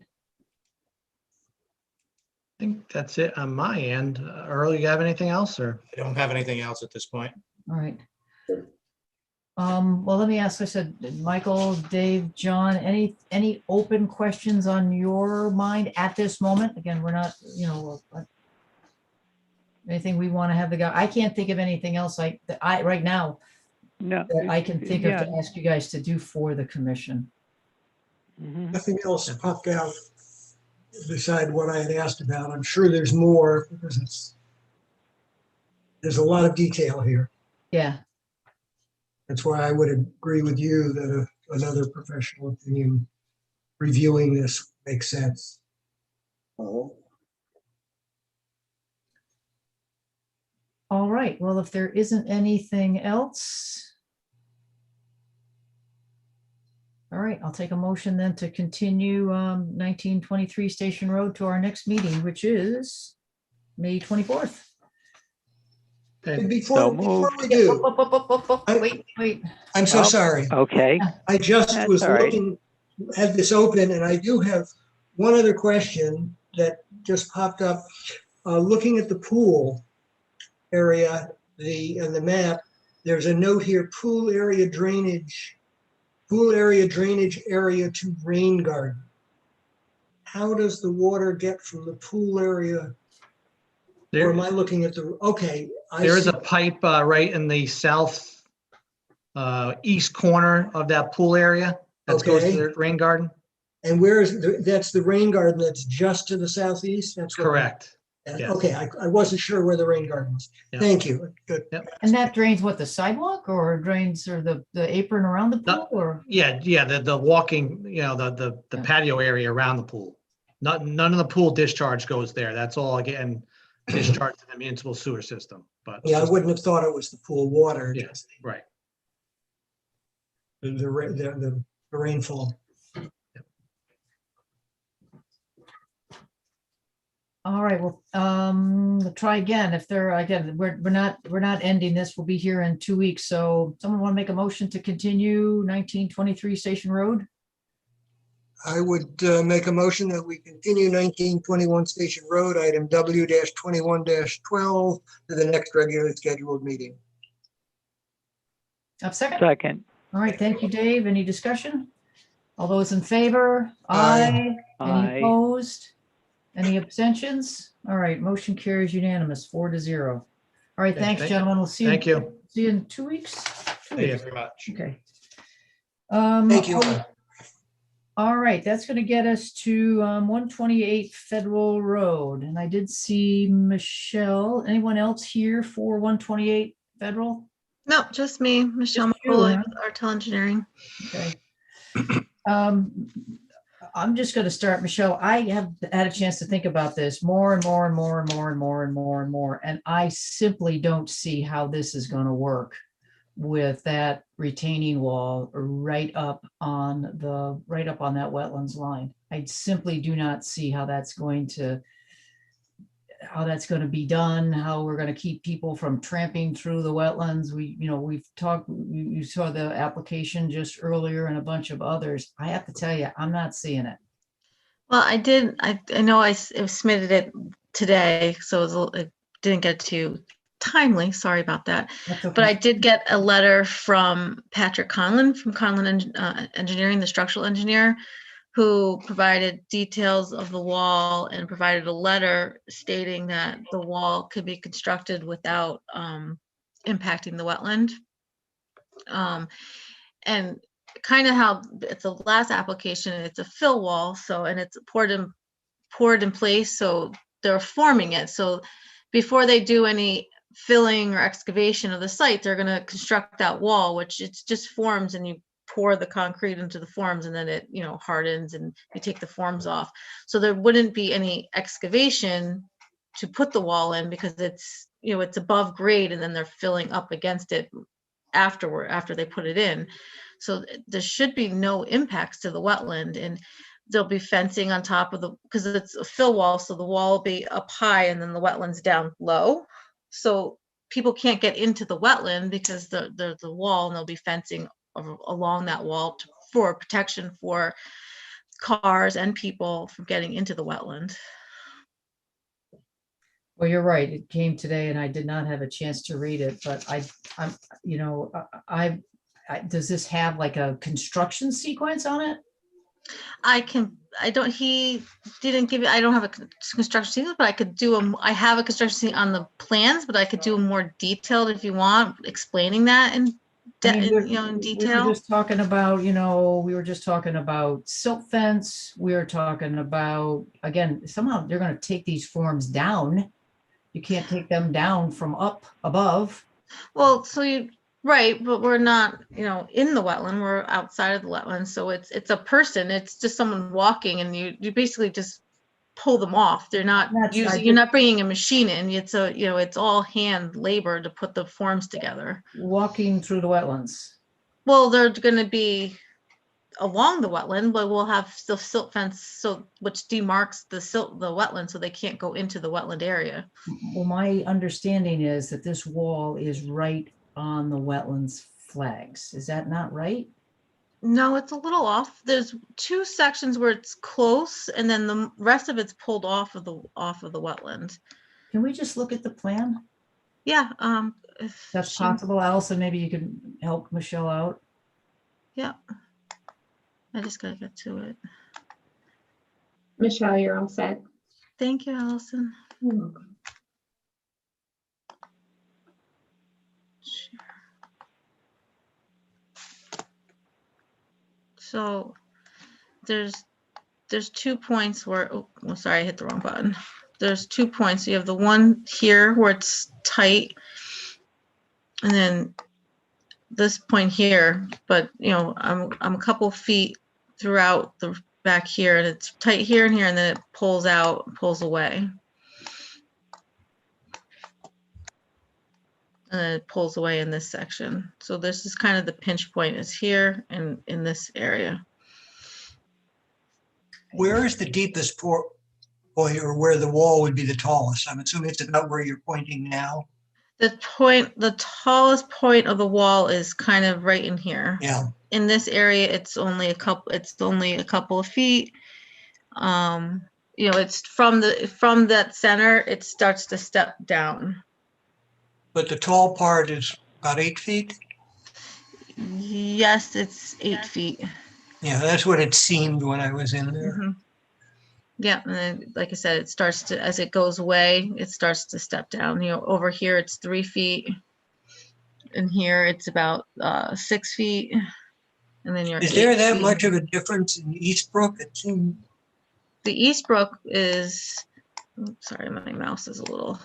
I think that's it on my end. Earl, you have anything else, or? I don't have anything else at this point. All right. Well, let me ask, I said, Michael, Dave, John, any open questions on your mind at this moment? Again, we're not, anything we want to have the guy, I can't think of anything else right now No. that I can think of Yeah. to ask you guys to do for the commission. Mhm. Nothing else popped out beside what I had asked about. I'm sure there's more because there's a lot of detail here. Yeah, That's why I would agree with you that another professional opinion reviewing this makes sense. Uh-huh. all right. Well, if there isn't anything else. All right, I'll take a motion then to continue 1923 Station Road to our next meeting, which is May 24th. And So before we moved. do, Wait. I'm so Oh. sorry. Okay. I just That's was all right. looking, had this open, and I do have one other question that just popped up. Looking at the pool area, and the map, there's a note here, pool area drainage area to rain garden. How does the water get from the pool area? Or am I looking at okay. There is see. a pipe right in the south east corner of that pool area that goes to Okay. the rain garden. And that's the rain garden that's just to the southeast? That's what- Correct. Yes. Okay, I wasn't sure where the rain garden was. Yeah. Thank you. Good. And that drains what, the sidewalk, or drains or the apron around the pool, or? Yeah, the walking, the Yeah. patio area around the pool. None of the pool discharge goes there. That's all getting discharged to the municipal sewer system. But Yeah, I wouldn't have thought it was the pool water. Yeah. Just right. the rainfall. All right, well, we'll try again. If we're not ending this. We'll be here in 2 weeks. So someone want to make a motion to continue 1923 Station Road? I would make a motion that we continue 1921 Station Road, item W-21-12 to the next regularly scheduled meeting. Up second? Second. All right, thank you, Dave. Any discussion? All those in favor? Aye. Any Aye. opposed? Any abstentions? All right, motion carries unanimous, 4-0. All right, Okay, thanks, gentlemen. We'll see you. Thank you. See you in 2 weeks. Thank you very much. Okay. Thank you. All right, that's going to get us to 128 Federal Road. And I did see Michelle. Anyone else here for 128 Federal? No, just me, Michelle Just you, McCoy huh? with Artel Engineering. Okay. I'm just going to start, Michelle. I have had a chance to think about this more and more and more and more and more and more and more, and I simply don't see how this is going to work with that retaining wall right up on that wetlands line. I simply do not see how that's going to be done, how we're going to keep people from tramping through the wetlands. We've talked, you saw the application just earlier and a bunch of others. I have to tell you, I'm not seeing it. Well, I know I submitted it today, so it didn't get to you timely. Sorry about that. That's okay. But I did get a letter from Patrick Conlon from Conlon Engineering, the structural engineer, who provided details of the wall and provided a letter stating that the wall could be constructed without impacting the wetland. And kind of how it's the last application, it's a fill wall, so, and it's poured in place, so they're forming it. So before they do any filling or excavation of the site, they're going to construct that wall, which it's just forms, and you pour the concrete into the forms, and then it, hardens, and you take the forms off. So there wouldn't be any excavation to put the wall in, because it's, it's above grade, and then they're filling up against it after they put it in. So there should be no impacts to the wetland, and there'll be fencing on top of because it's a fill wall, so the wall will be up high and then the wetlands down low. So people can't get into the wetland because there's the wall, and there'll be fencing along that wall for protection for cars and people from getting into the wetland. Well, you're right. It came today and I did not have a chance to read it, but does this have like a construction sequence on it? He didn't give it, I don't have a construction sequence, but I could do I have a construction sequence on the plans, but I could do a more detailed if you want, explaining that in detail. We were just talking about silt fence. We were talking about, again, somehow they're going to take these forms down. You can't take them down from up above. Well, right, but we're not, in the wetland, we're outside of the wetland. So it's a person, it's just someone walking, and you basically just pull them off. They're not you're not bringing a machine in. It's it's all hand labor to put the forms together. Walking through the wetlands. Well, they're going to be along the wetland, but we'll have the silt fence, which demarks the wetland, so they can't go into the wetland area. Well, my understanding is that this wall is right on the wetlands flags. Is that not right? No, it's a little off. There's two sections where it's close, and then the rest of it's pulled off of the wetland. Can we just look at the plan? Yeah, if that's possible. Allison, maybe you can help Michelle out. Yeah, I just gotta get to it. Michelle, you're all set. Thank you, Allison. You're welcome. So there's 2 points where, sorry, I hit the wrong button. There's 2 points. You have the one here where it's tight, and then this point here, but I'm a couple feet throughout the back here, and it's tight here and here, and then it pulls out, pulls away. And then it pulls away in this section. So this is kind of the pinch point, is here and in this area. Where is the deepest point, or where the wall would be the tallest? I'm assuming it's about where you're pointing now. The tallest point of the wall is kind of right in here. Yeah. In this area, it's only a couple of feet. It's from that center, it starts to step down. But the tall part is about 8 feet? Yes, it's 8 feet. Yeah, that's what it seemed when I was in there. Mm-hmm. Yeah, and then, like I said, it starts to, as it goes away, it starts to step down. Over here it's 3 feet, and here it's about 6 feet, and then you're. Is there that much of a difference in Eastbrook? It seemed. The Eastbrook is. Sorry, my mouse is a little.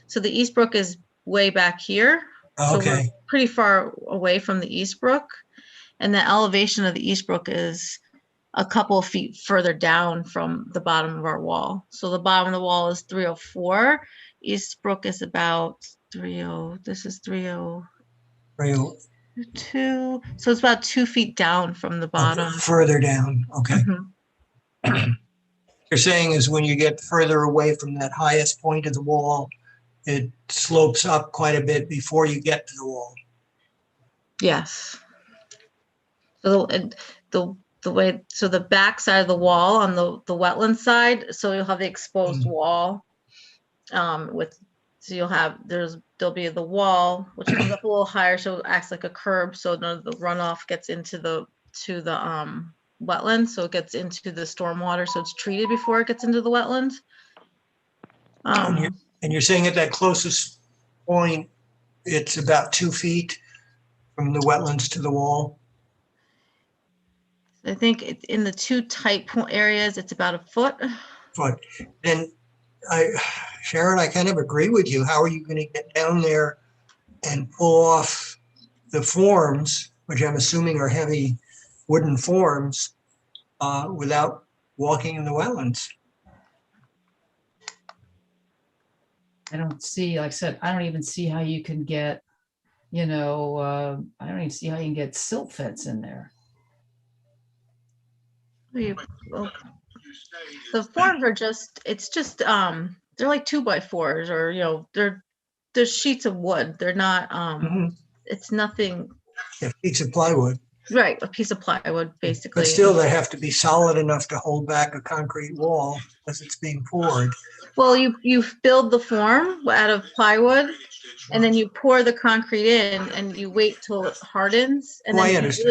So the Eastbrook is way back here. Okay. So we're pretty far away from the Eastbrook, and the elevation of the Eastbrook is a couple of feet further down from the bottom of our wall. So the bottom of the wall is 304. Eastbrook is about 30. This is 302. So it's about 2 feet down from the bottom. Further down, okay. Mhm. You're saying is when you get further away from that highest point of the wall, it slopes up quite a bit before you get to the wall. Yes. So the way, so the back side of the wall on the wetland side, so you'll have the exposed wall so there'll be the wall, which comes up a little higher, so it acts like a curb, so none of the runoff gets into the wetland, so it gets into the stormwater, so it's treated before it gets into the wetland. And you're saying at that closest point, it's about 2 feet from the wetlands to the wall? I think in the two tight areas, it's about a foot. But then Sharon, I kind of agree with you. How are you going to get down there and pull off the forms, which I'm assuming are heavy wooden forms, without walking in the wetlands? I don't see, like I said, I don't even see how you can get, I don't even see how you can get silt fence in there. Well, the forms are they're like 2x4s, or they're sheets of wood. They're not it's nothing. Yeah, piece of plywood. Right, a piece of plywood, basically. But still, they have to be solid enough to hold back a concrete wall as it's being poured. Well, you build the form out of plywood, and then you pour the concrete in, and you wait till it hardens, and then you just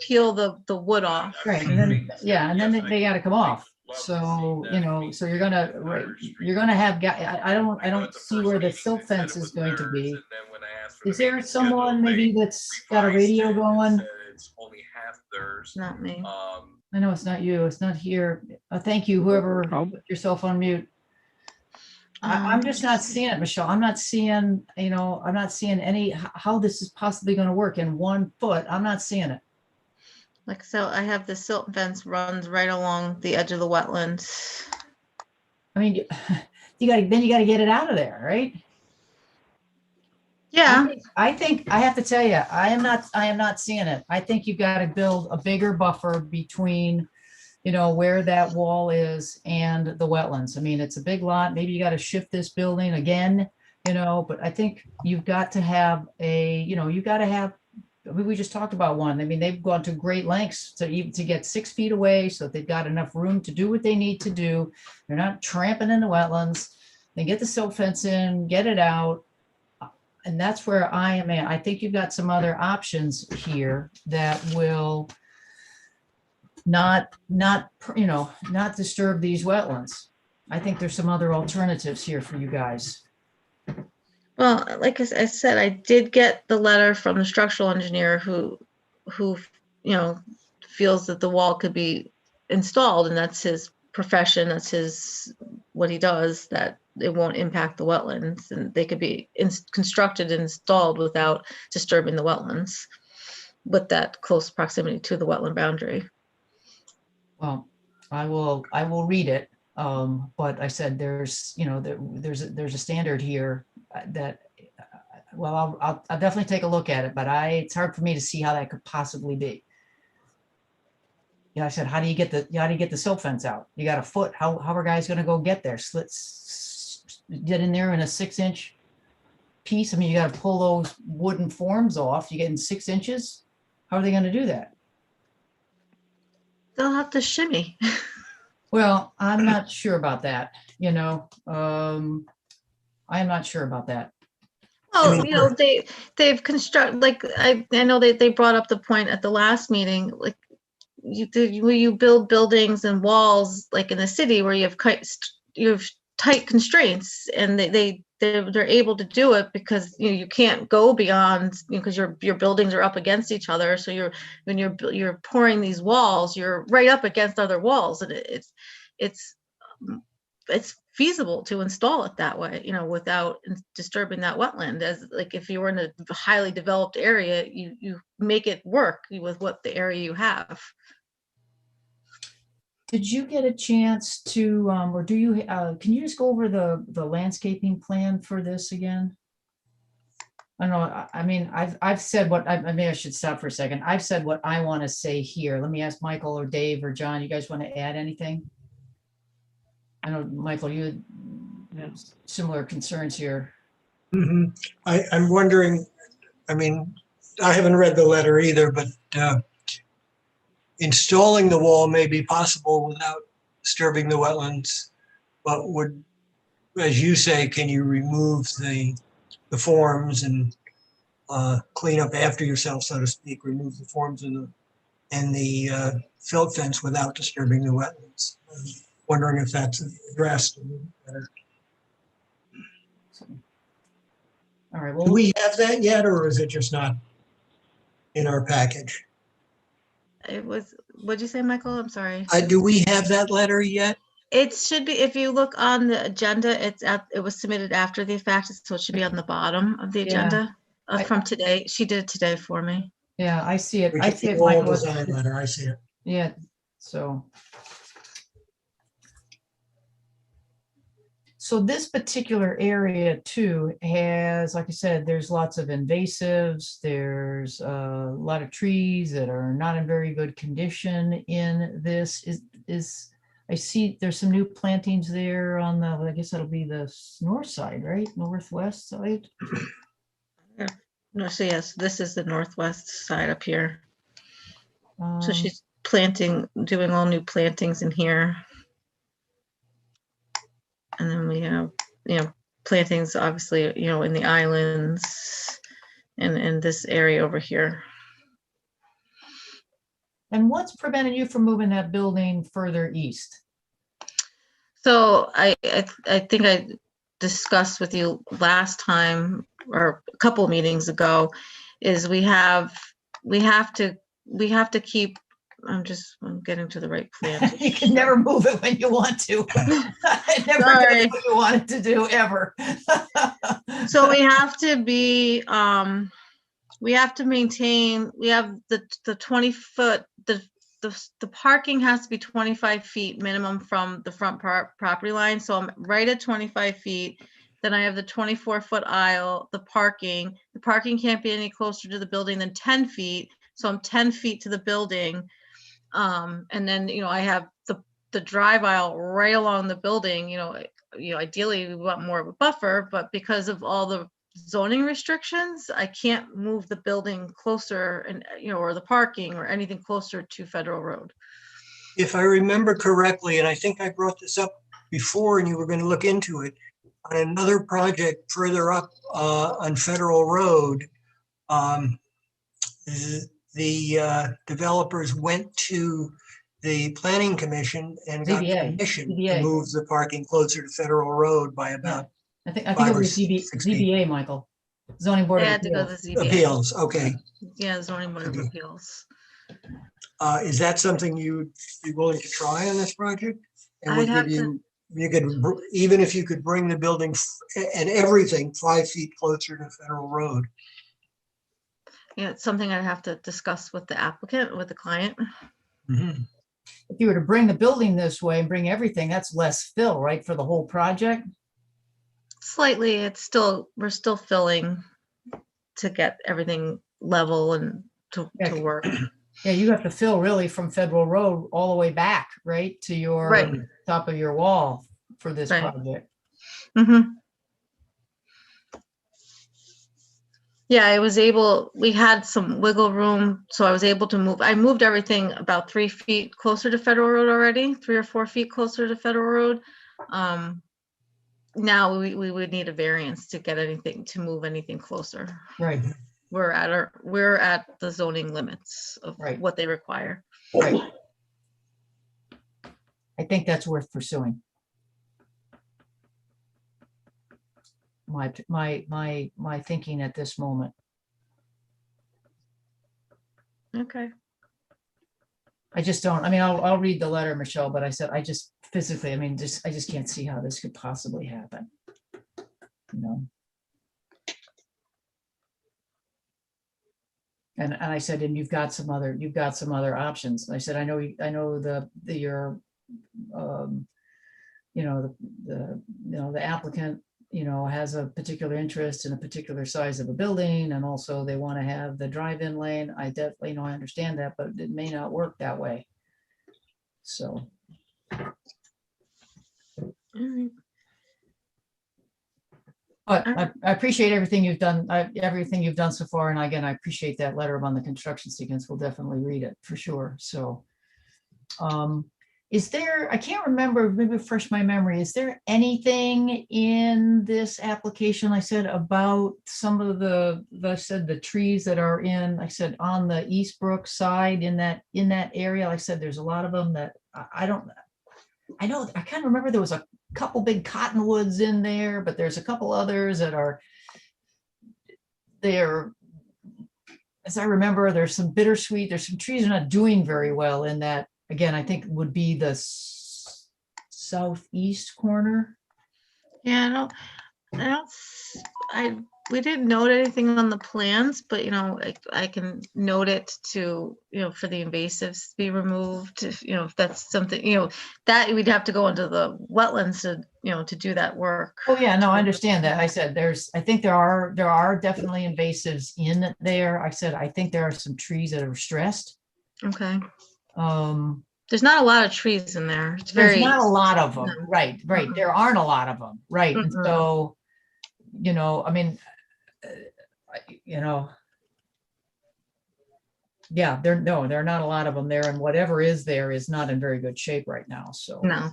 peel the wood off. Right, and then, and then they got to come off. So, so you're gonna have, I don't see where the silt fence is going to be. Is there someone maybe that's got a radio going? Not me. I know it's not you, it's not here. Thank you, whoever put yourself on mute. I'm just not seeing it, Michelle. I'm not seeing, I'm not seeing how this is possibly going to work in 1 foot. I'm not seeing it. So I have the silt fence runs right along the edge of the wetland. I mean, you got to get it out of there, right? Yeah. I think I have to tell you, I am not seeing it. I think you've got to build a bigger buffer between, where that wall is and the wetlands. I mean, it's a big lot. Maybe you got to shift this building again, but I think you've got to have we just talked about one. I mean, they've gone to great lengths to get 6 feet away so they've got enough room to do what they need to do. They're not tramping in the wetlands. They get the silt fence in, get it out. And that's where I am at. I think you've got some other options here that will not disturb these wetlands. I think there's some other alternatives here for you guys. Well, like I said, I did get the letter from the structural engineer who feels that the wall could be installed, and that's his profession, that's what he does, that it won't impact the wetlands, and they could be constructed and installed without disturbing the wetlands with that close proximity to the wetland boundary. Well, I will read it. But I said there's a standard here that I'll definitely take a look at it, but it's hard for me to see how that could possibly be. I said, how do you get the silt fence out? You got a foot. How are guys going to go get there? Get in there in a 6-inch piece. I mean, you got to pull those wooden forms off. You get in 6 inches. How are they going to do that? They'll have to shimmy. Well, I'm not sure about that. I'm not sure about that. Well, they've constructed, like, I know they brought up the point at the last meeting, like you build buildings and walls like in the city where you have tight constraints, and they're able to do it because you can't go beyond, because your buildings are up against each other. So when you're pouring these walls, you're right up against other walls, and it's feasible to install it that way, without disturbing that wetland. As like if you were in a highly developed area, you make it work with what the area you have. Did you get a chance to, or do you, can you just go over the landscaping plan for this again? I know, I mean, I've said what, maybe I should stop for a second. I've said what I want to say here. Let me ask Michael or Dave or John, you guys want to add anything? I know, Michael, you had similar concerns here. Mhm. I'm wondering, I mean, I haven't read the letter either, but installing the wall may be possible without disturbing the wetlands, but would, as you say, can you remove the forms and clean up after yourself, so to speak, remove the forms and the silt fence without disturbing the wetlands? I'm wondering if that's addressed. All right, Do well, we have that yet, or is it just not in our package? It was, what'd you say, Michael? I'm sorry. Do we have that letter yet? It should be, if you look on the agenda, it was submitted after the fact, so it should be on the bottom of the Yeah. agenda I- from today. She did it today for me. yeah, I see it. Which I is see it, the wall Michael. design letter, I see it. Yeah, so. So this particular area too has, like I said, there's lots of invasives. There's a lot of trees that are not in very good condition in this. I see there's some new plantings there on the, I guess that'll be the north side, right? Northwest side. No, so yes, this is the northwest side up here. So Um, she's planting, doing all new plantings in here. And then we have, plantings obviously, in the islands and in this area over here. And what's preventing you from moving that building further east? So I think I discussed with you last time or a couple meetings ago is we have to keep, I'm getting to the right plan. You can never move it when you want to. It never does Sorry. what you want it to do, ever. So we have to be, we have to maintain, we have the 20-foot, the parking has to be 25 feet minimum from the front property line. So I'm right at 25 feet. Then I have the 24-foot aisle, the parking can't be any closer to the building than 10 feet. So I'm 10 feet to the building. And then, I have the drive aisle right along the building, ideally we want more of a buffer, but because of all the zoning restrictions, I can't move the building closer and, or the parking or anything closer to Federal Road. If I remember correctly, and I think I brought this up before and you were going to look into it, on another project further up on Federal Road, the developers went to the planning commission and got ZBA, permission to ZBA. move the parking closer to Federal Road by about I think it 5 or was 6 feet. ZBA, Michael. Zoning Board I of had to go to Appeals. the ZBA. Appeals, okay. Yeah, zoning board of Okay. appeals. Is that something you'd be willing to try on this project? And I'd would have give to- you could, even if you could bring the building and everything 5 feet closer to Federal Road. It's something I'd have to discuss with the applicant, with the client. Mhm. If you were to bring the building this way and bring everything, that's less fill, right, for the whole project? Slightly, we're still filling to get everything level and to Yeah. work. Yeah, you have to fill really from Federal Road all the way back, right, to your Right. top of your wall for this Right. project. Mm-hmm. Yeah, we had some wiggle room, so I was able to move. I moved everything about 3 feet closer to Federal Road already, 3 or 4 feet closer to Federal Road. Now we would need a variance to move anything closer. Right, We're at the zoning limits of Right. what they require. right. I think that's worth pursuing. My thinking at this moment. Okay. I just don't, I mean, I'll read the letter, Michelle, but I said, I just physically, I mean, I just can't see how this could possibly happen. You know? And I said, and you've got some other options. I said, I know your you know, the applicant, you know, has a particular interest in a particular size of a building, and also they want to have the drive-in lane. I definitely, you know, I understand that, but it may not work that way. So. Alright. But I appreciate everything you've done, everything you've done so far. And again, I appreciate that letter on the construction sequence. We'll definitely read it for sure. So is there, I can't remember, maybe refresh my memory. Is there anything in this application, I said, about some of the trees that are in, I said, on the Eastbrook side in that area? Like I said, there's a lot of them that I know, I kind of remember there was a couple big cottonwoods in there, but there's a couple others that are there. As I remember, there's some bittersweet, there's some trees that are not doing very well in that, again, I think would be the southeast corner. Yeah, we didn't note anything on the plans, but you know, I can note it to, you know, for the invasives to be removed, if, you know, if that's something, you know, that we'd have to go into the wetlands to, you know, to do that work. Oh, yeah, no, I understand that. I said, I think there are definitely invasives in there. I said, I think there are some trees that are stressed. Okay. There's There's not a lot of trees in there. It's very. not a lot of them, No. right, Mhm. there aren't a lot of them, right, and Mhm. so, you know, I mean, you know, yeah, there are not a lot of them there, and whatever is there is not in very good shape right now, so. No.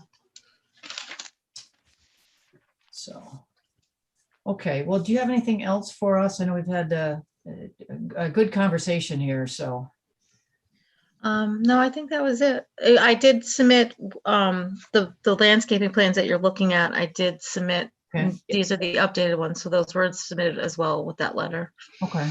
So, okay, well, do you have anything else for us? I know we've had a good conversation here, so. No, I think that was it. I did submit the landscaping plans that you're looking at. I did submit. Okay. These are the updated ones, so those were submitted as well with that letter. Okay.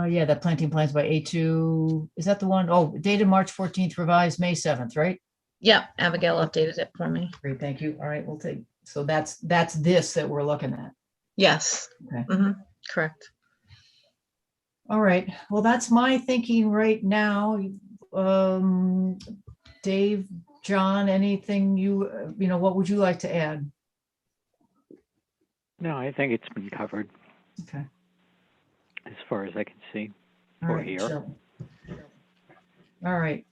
Yeah, that planting plans by A2, is that the one? Oh, dated March 14th, revised May 7th, right? Yeah, Abigail updated it for me. Great, thank you. All right, we'll take, so that's this that we're looking at. Yes. Okay. Correct. All right, well, that's my thinking right now. Dave, John, anything you know, what would you like to add? No, I think it's been covered Okay. as far as I can see All or right, hear. so. All right.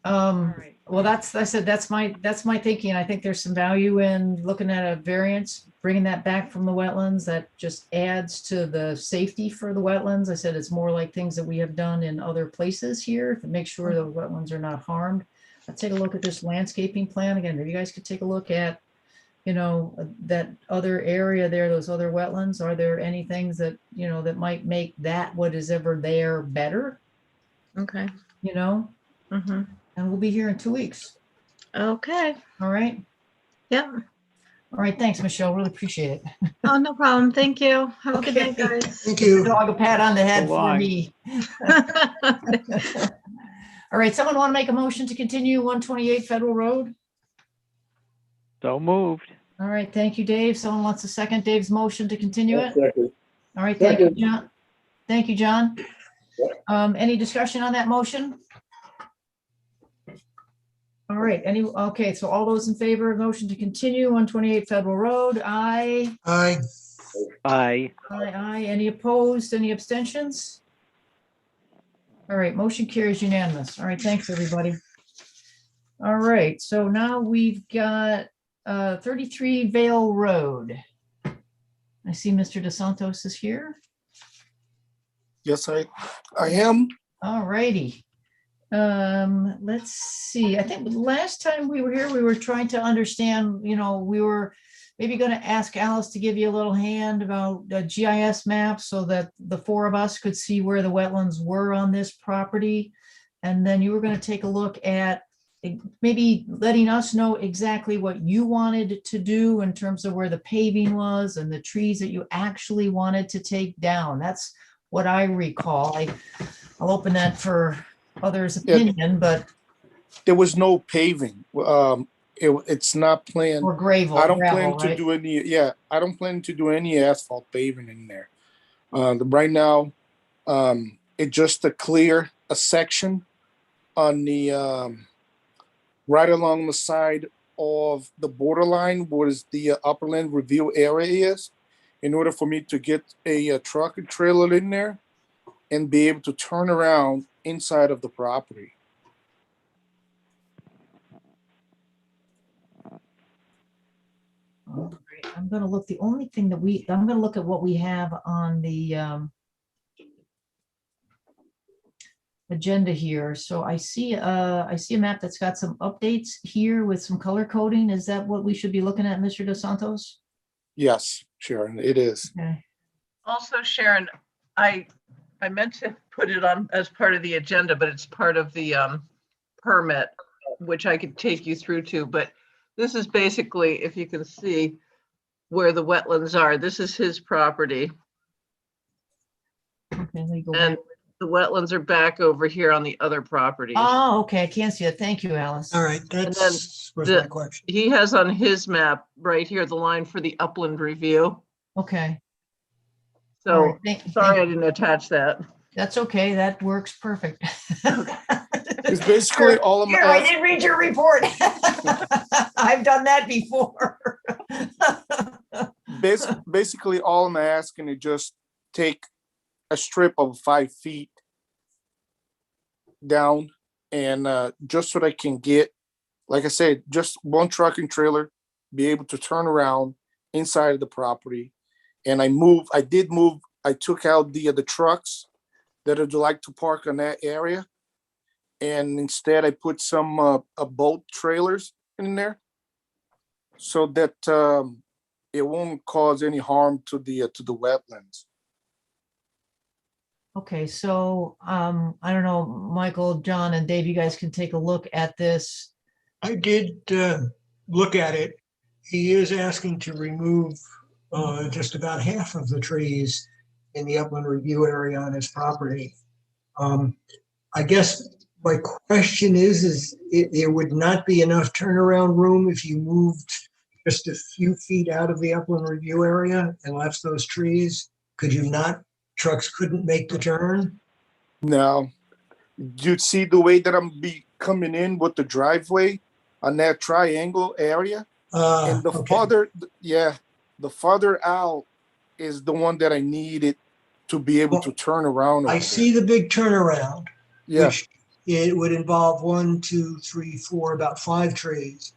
Well, I said, that's my thinking. I think there's some value in looking at a variance, bringing that back from the wetlands. That just adds to the safety for the wetlands. I said, it's more like things that we have done in other places here to make sure the wetlands are not harmed. I'll take a look at this landscaping plan again. Maybe you guys could take a look at, you know, that other area there, those other wetlands. Are there any things that, you know, that might make that what is ever there better, Okay. you know? And we'll be here in 2 weeks. Okay. All right. Yep. All right. Thanks, Michelle. Really appreciate it. Oh, no problem. Thank you. Have a good night, Okay. guys. Thank you. Dog a pat on the head So for long. me. All right. Someone want to make a motion to continue 128 Federal Road? So moved. All right. Thank you, Dave. Someone wants to second Dave's motion to continue it? Second. All right. Thank you, Second. John. Thank you, John. Yep. Any discussion on that motion? All right. Okay. So all those in favor of motion to continue 128 Federal Road, aye. Aye. Aye. Aye. Any opposed? Any abstentions? All right, motion carries unanimous. All right, thanks, everybody. All right, so now we've got 33 Vale Road. I see Mr. DeSantos is here. Yes, I am. All righty. Let's see. I think last time we were here, we were trying to understand, you know, we were maybe going to ask Alice to give you a little hand about the GIS map so that the four of us could see where the wetlands were on this property. And then you were going to take a look at maybe letting us know exactly what you wanted to do in terms of where the paving was and the trees that you actually wanted to take down. That's what I recall. I'll open that for others' opinion, but There was no paving. It's not planned. or gravel, I don't gravel, plan to right? do any. Yeah, I don't plan to do any asphalt paving in there. Right now, it's just to clear a section on the right along the side of the borderline where the upland review area is, in order for me to get a truck and trailer in there and be able to turn around inside of the property. All right, I'm gonna look, the only thing that I'm gonna look at what we have on the agenda here. So I see a map that's got some updates here with some color coding. Is that what we should be looking at, Mr. Dos Santos? Yes, Sharon, it is. Okay. Also, Sharon, I meant to put it on as part of the agenda, but it's part of the permit, which I could take you through to, but this is basically, if you can see where the wetlands are, this is his property. Okay, let me go And back. the wetlands are back over here on the other properties. Oh, okay, I can't see it. Thank you, Alice. All right, then that's was the- my question. He has on his map right here, the line for the upland review. Okay. All So right, sorry I didn't attach that. That's okay, that works perfect. It's basically all I'm Here, I didn't read your report. I've done that before. Basically all I'm asking is just take a strip of 5 feet down, and just so that I can get, like I said, just one truck and trailer, be able to turn around inside of the property. And I took out the trucks that would like to park on that area, and instead I put some boat trailers in there, so that it won't cause any harm to the wetlands. Okay, so I don't know, Michael, John, and Dave, you guys can take a look at this. I did look at it. He is asking to remove just about half of the trees in the upland review area on his property. I guess my question is there would not be enough turnaround room if you moved just a few feet out of the upland review area and left those trees? Could you not? Trucks couldn't make the turn? Now, you see the way that I'm coming in with the driveway on that triangle area, and the Okay. the farther out is the one that I needed to be able to turn around. I over see the big turnaround, there. which it would involve 1, 2, 3, 4, about 5 trees.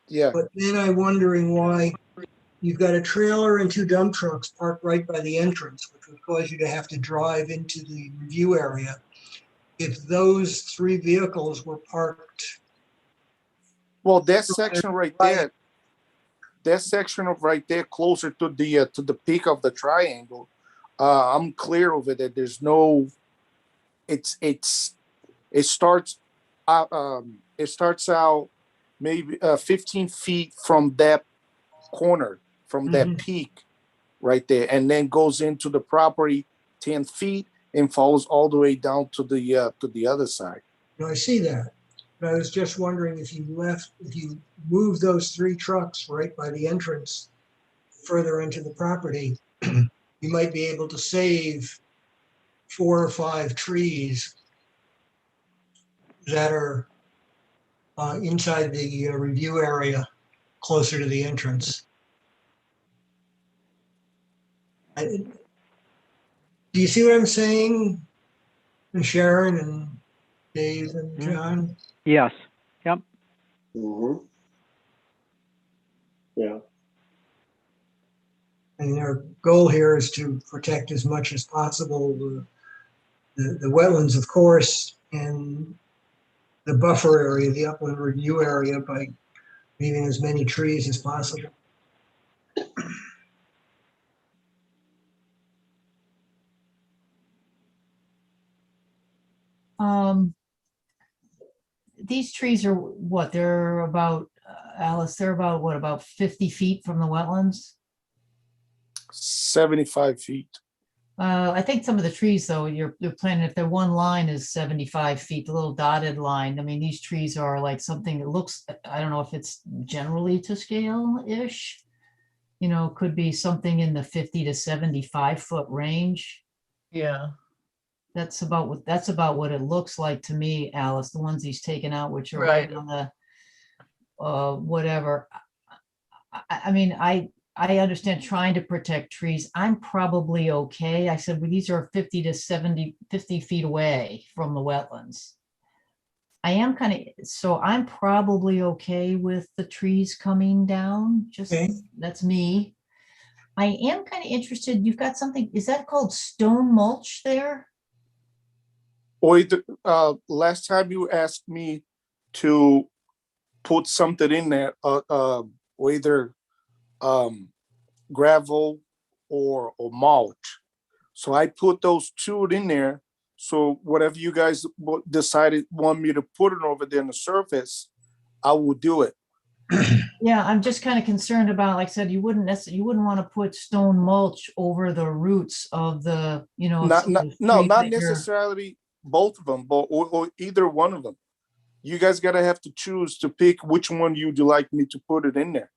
Yeah, But then I'm wondering why you've got a trailer and 2 dump trucks parked right by the entrance, which would cause you to have to drive into the review area. If those 3 vehicles were parked, well, that section right there, closer to the peak of the triangle, I'm clear over there. There's no, it starts out maybe 15 feet from that corner, from that peak right there, and then goes into the property 10 feet and follows all the way down to the other side. I see that. But I was just wondering if you moved those 3 trucks right by the entrance further into the property, you might be able to save 4 or 5 trees that are inside the review area closer to the entrance. Do you see what I'm saying, Sharon and Dave and John? Yes. Yep. Mm-hmm. Yeah. And our goal here is to protect as much as possible the wetlands, of course, and the buffer area, the upland review area, by leaving as many trees as possible. These trees are what? They're about, Alice, they're about what, about 50 feet from the wetlands? 75 feet. I think some of the trees, though, you're planning, if their one line is 75 feet, the little dotted line, I mean, these trees are like something that looks, I don't know if it's generally to scale-ish. You know, could be something in the 50 to 75 foot range. Yeah. That's about what it looks like to me, Alice, the ones he's taken out, which are right Right. on the, whatever. I mean, I understand trying to protect trees. I'm probably okay. I said, well, these are 50 to 70, 50 feet away from the wetlands. I am kind of, so I'm probably okay with the trees coming down, just, Okay. that's me. I am kind of interested, you've got something, is that called stone mulch there? Or last time you asked me to put something in there, or either gravel or mulch. So I put those two in there. So whatever you guys decided want me to put it over there on the surface, I will do it. Yeah, I'm just kind of concerned about, like I said, you wouldn't necessarily, you wouldn't want to put stone mulch over the roots of the, you know. of some of those No, trees not that you're- necessarily both of them, but or either one of them. You guys gotta have to choose to pick which one you'd like me to put it in there.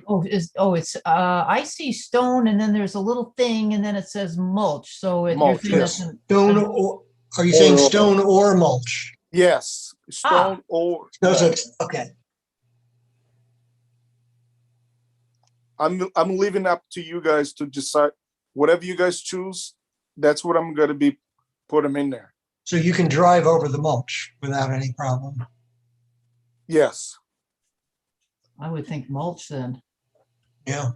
Oh, it's, I see stone and then there's a little thing and then it says mulch, so you're Mulch, saying yes. that's an- Stone, or, are you saying Or- stone or mulch? Yes, stone or No, so mulch. it's, okay. I'm leaving up to you guys to decide. Whatever you guys choose, that's what I'm gonna be put them in there. So you can drive over the mulch without any problem. Yes. I would think mulch then. Yeah.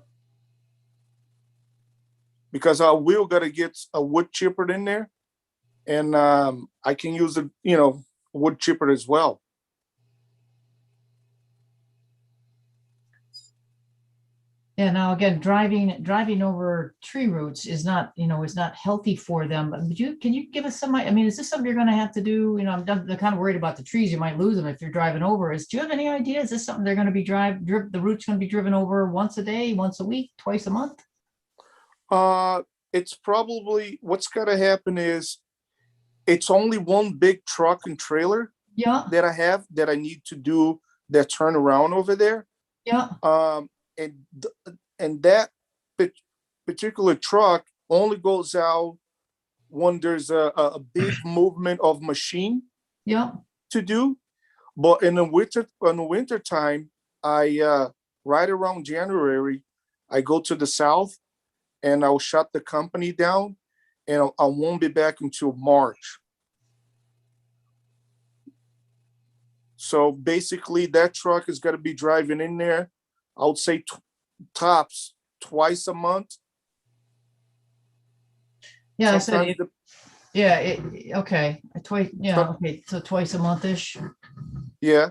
Because I will gotta get a wood chipper in there, and I can use a wood chipper as well. Yeah, now again, driving over tree roots is not, is not healthy for them. But can you give us some, I mean, is this something you're gonna have to do? I'm kind of worried about the trees. You might lose them if you're driving over. Do you have any idea? Is this something they're gonna be the roots gonna be driven over once a day, once a week, twice a month? It's probably what's gonna happen is it's only one big truck and trailer Yeah, that I have that I need to do that turnaround over there. yeah, And that particular truck only goes out when there's a big movement of machine yeah. to do. But in the winter time, I right around January, I go to the south and I'll shut the company down, and I won't be back until March. So basically, that truck is going to be driving in there, I would say tops twice a month. Yeah, I Sometimes said, okay, twice, yeah, okay, so twice a month-ish. yeah.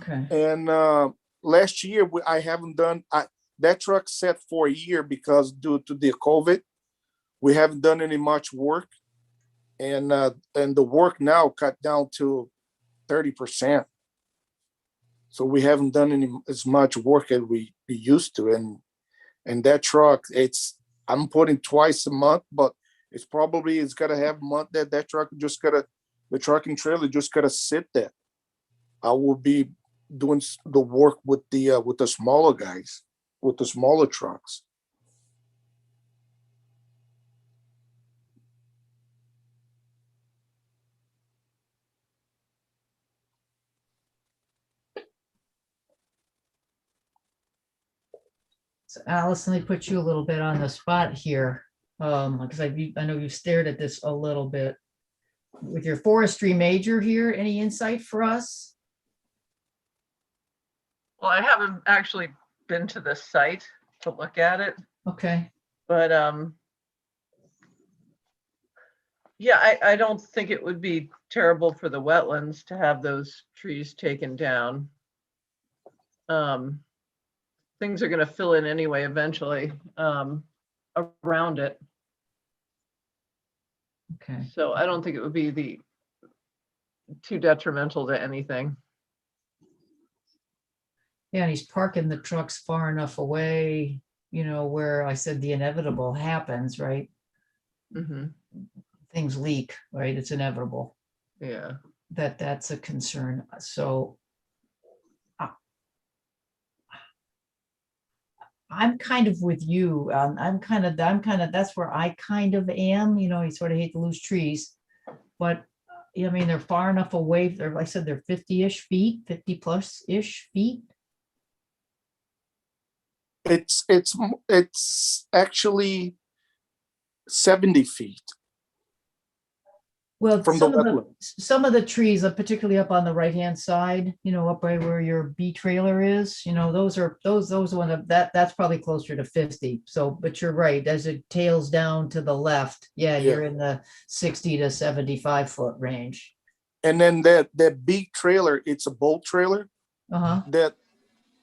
Okay, And last year I haven't done that truck set for a year because due to the COVID, we haven't done any much work, and the work now cut down to 30%. So we haven't done as much work as we used to, and that truck, I'm putting twice a month, but it's gotta have a month that truck the truck and trailer just gotta sit there. I will be doing the work with the smaller guys, with the smaller trucks. so Alice, let me put you a little bit on the spot here. Because I know you stared at this a little bit. With your forestry major here, any insight for us? Well, I haven't actually been to the site to look at it, Okay, but yeah, I don't think it would be terrible for the wetlands to have those trees taken down. Things are going to fill in anyway eventually around it. okay. So I don't think it would be too detrimental to anything. Yeah, and he's parking the trucks far enough away, where I said the inevitable happens, right? Hmm. Things leak, right? It's inevitable. Yeah. That's a concern. So I'm kind of with you. That's where I kind of am, you sort of hate to lose trees. But I mean, they're far enough away. Like I said, they're 50-ish feet, 50 plus-ish feet. It's actually 70 feet Well, from the wetland. some of the trees, particularly up on the right-hand side, up by where your B trailer is, those are, those one of that's probably closer to 50. So, but you're right, as it tails down to the left, yeah, Yeah. you're in the 60 to 75 foot range. And then that big trailer, it's a boat trailer Uh-huh. that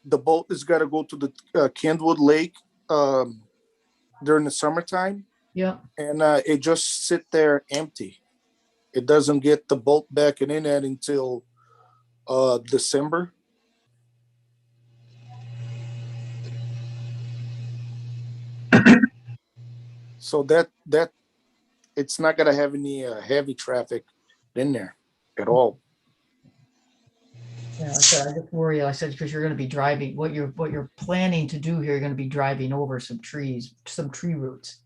the boat is got to go to the Kenwood Lake during the summertime, Yeah. and it just sit there empty. It doesn't get the boat back in it until December. So that it's not gonna have any heavy traffic in there at all. Yeah, I just worry, I said, because you're gonna be driving, what you're planning to do here, you're gonna be driving over some trees, some tree roots,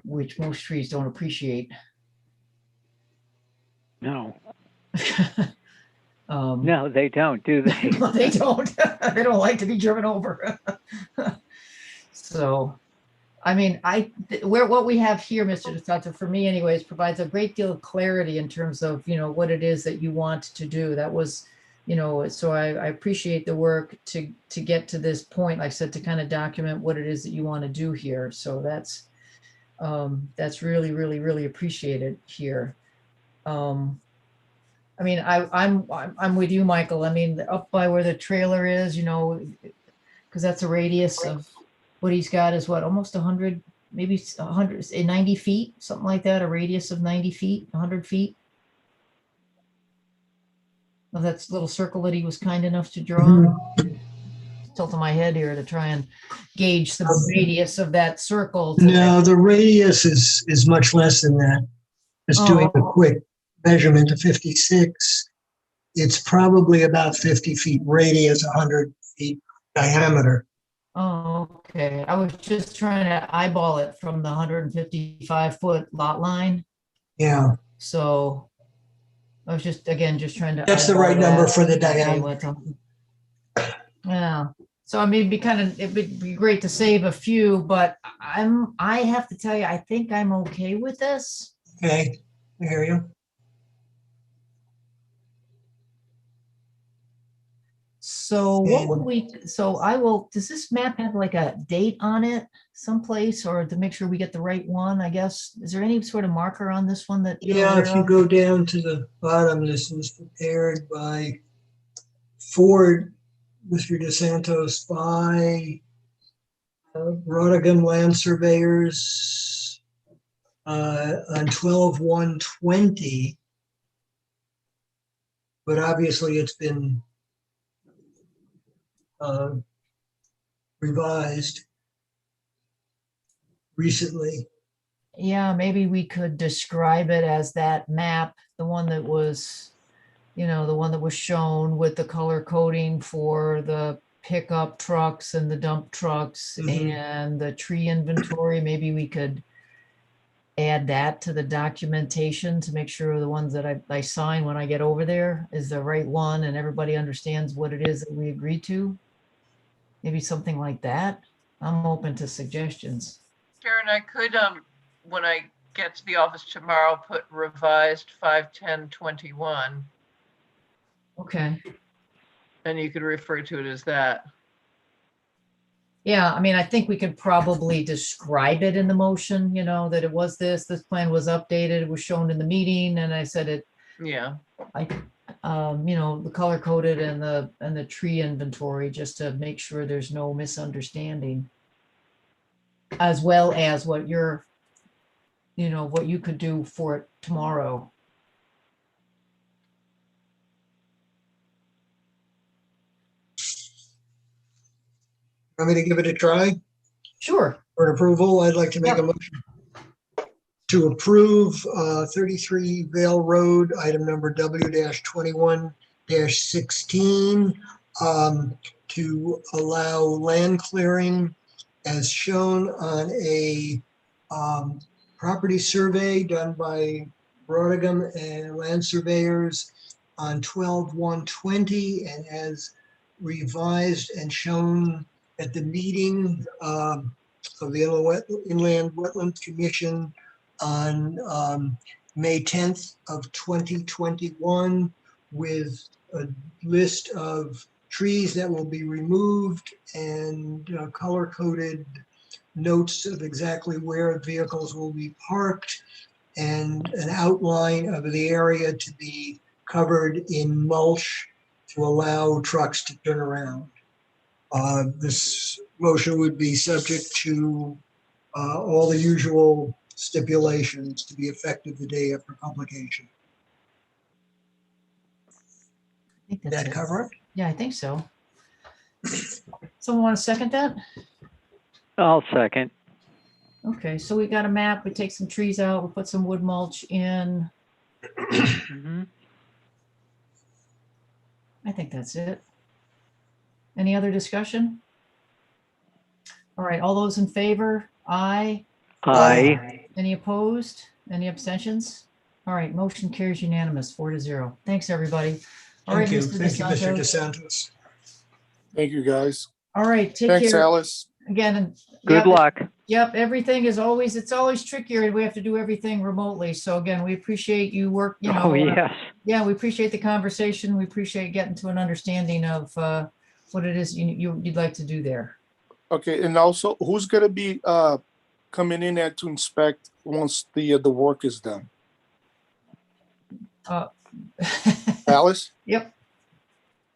which most trees don't appreciate. No, Um, no, they don't, do they? no, they don't. They don't like to be driven over. So, I mean, what we have here, Mr. DeSanto, for me anyways, provides a great deal of clarity in terms of, what it is that you want to do. That was, so I appreciate the work to get to this point, like I said, to kind of document what it is that you want to do here. So that's really, really, really appreciated here. I mean, I'm with you, Michael. I mean, up by where the trailer is, because that's a radius of what he's got is what, almost 100, maybe 100, 90 feet, something like that, a radius of 90 feet, 100 feet. Well, that's little circle that he was kind enough to draw. Tilting my head here to try and gauge the radius of that circle. No, the radius is much less than that. Just doing a quick measurement of 56. It's probably about 50 feet radius, 100 feet diameter. Oh, okay. I was just trying to eyeball it from the 155 foot lot line. Yeah, So I was just trying to. that's the eyeball right number that. for the Okay, diameter. yeah. So I mean, it'd be great to save a few, but I have to tell you, I think I'm okay with this. Okay, I hear you. So what would does this map have like a date on it someplace, or to make sure we get the right one, I guess? Is there any sort of marker on this one that you're Yeah, aware if you of? go down to the bottom, this was prepared by Ford, Mr. DeSantos, by Rodegam Land Surveyors on 12/1/20. But obviously it's been revised recently. Yeah, maybe we could describe it as that map, the one that was, the one that was shown with the color coding for the pickup trucks and the dump trucks and the tree inventory. Maybe we could add that to the documentation to make sure the ones that I sign when I get over there is the right one and everybody understands what it is that we agreed to. Maybe something like that. I'm open to suggestions. Sharon, I could, when I get to the office tomorrow, put revised 5/10/21, Okay. and you could refer to it as that. Yeah, I mean, I think we could probably describe it in the motion, that it was this plan was updated, it was shown in the meeting, and I said it, Yeah. the color coded and the tree inventory, just to make sure there's no misunderstanding. As well as what you're, what you could do for it tomorrow. Want me to give it a try Sure. for an approval? I'd like to make a Yep. motion to approve 33 Vale Road, item number W-21-16, to allow land clearing as shown on a property survey done by Rodegam and Land Surveyors on 12/1/20, and as revised and shown at the meeting of the Inland Wetlands Commission on May 10th of 2021 with a list of trees that will be removed and color-coded notes of exactly where vehicles will be parked and an outline of the area to be covered in mulch to allow trucks to turn around. This motion would be subject to all the usual stipulations to be effective the day after publication. I think Did that's that it. cover it? Yeah, I think so. Someone want to second that? I'll second. Okay, so we got a map. We take some trees out. We put some wood mulch in. Mhm. I think that's it. Any other discussion? All right, all those in favor? Aye. Aye. Any opposed? Any abstentions? All right, motion carries unanimous, 4-0. Thanks, everybody. All right, Thank you. Mr. Thank you, Mr. DeSanto. DeSantis. Thank you, guys. All right, take Thanks, care Alice. again. And Good yep, luck. Yep, everything is always, it's always trickier and we have to do everything remotely. So again, we appreciate you work, Oh, yes. yeah, we appreciate the conversation. We appreciate getting to an understanding of what it is you'd like to do there. Okay, and also, who's gonna be coming in there to inspect once the work is done? Alice? Yep.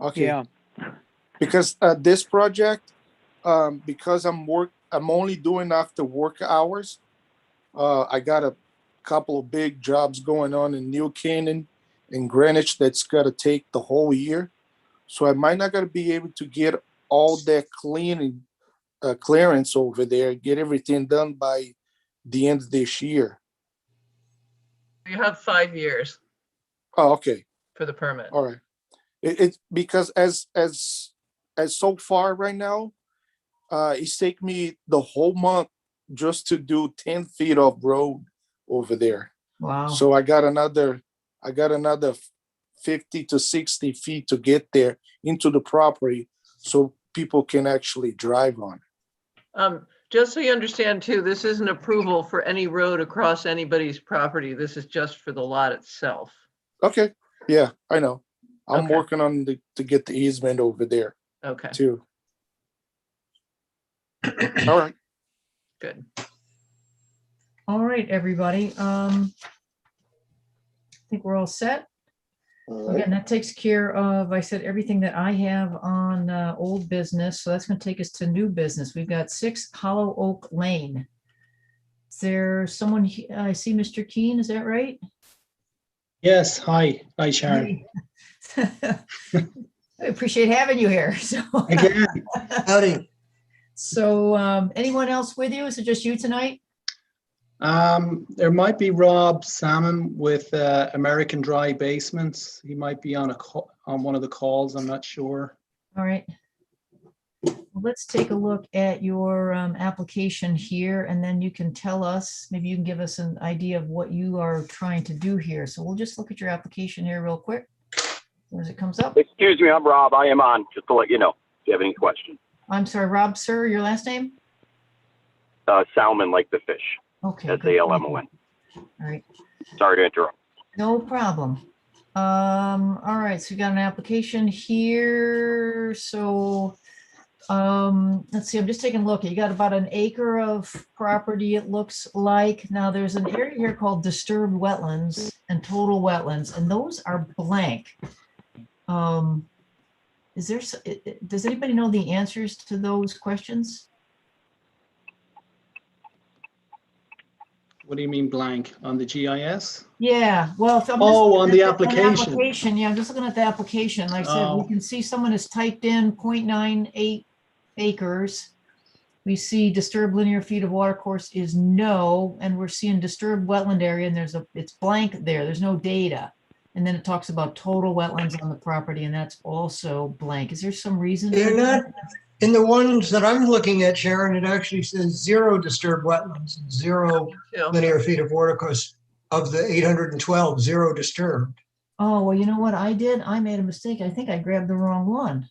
Okay. Yeah. Because this project, because I'm only doing after work hours. I got a couple of big jobs going on in New Canaan and Greenwich that's got to take the whole year. So I might not gonna be able to get all that cleaning clearance over there, get everything done by the end of this year. You have 5 years Oh, okay. for the permit. All right. It's because as so far right now, it's taken me the whole month just to do 10 feet of road over there. Wow. So I got another 50 to 60 feet to get there into the property so people can actually drive on. Just so you understand too, this isn't approval for any road across anybody's property. This is just for the lot itself. Okay. Yeah, I know. I'm Okay. working on to get the easement over there Okay, too. All right. good. All right, everybody. I think we're all set. All right. Again, that takes care of, I said, everything that I have on old business. So that's going to take us to new business. We've got 6 Hollow Oak Lane. Is there someone, I see Mr. Keen, is that right? Yes, hi. Hi, Sharon. I appreciate having you here. So, Again, Howdy. so anyone else with you? Is it just you tonight? there might be Rob Salmon with American Dry Basements. He might be on on one of the calls. I'm not sure. All right. Well, let's take a look at your application here, and then you can tell us, maybe you can give us an idea of what you are trying to do here. So we'll just look at your application here real quick as it comes up. Excuse me, I'm Rob. I am on, just to let you know if you have any questions. I'm sorry, Rob, sir, your last name? Salmon like the fish. Okay. That's good. ALMON. All right. Sorry to interrupt. No problem. All right, so we got an application here. So let's see, I'm just taking a look. You got about an acre of property, it looks like. Now there's an area here called disturbed wetlands and total wetlands, and those are blank. Is there, does anybody know the answers to those questions? What do you mean blank? On the GIS? Yeah, well, if I'm just Oh, looking on at the an application. application, yeah, I'm just looking at the application. Like I said, we Oh. can see someone has typed in 0.98 acres. We see disturbed linear feet of water course is no, and we're seeing disturbed wetland area, and it's blank there. There's no data. And then it talks about total wetlands on the property, and that's also blank. Is there some reason? for They're that? not, in the ones that I'm looking at, Sharon, it actually says 0 disturbed wetlands, and 0 Too. linear feet of water course of the 812, 0 disturbed. Oh, well, you know what I did? I made a mistake. I think I grabbed the wrong one.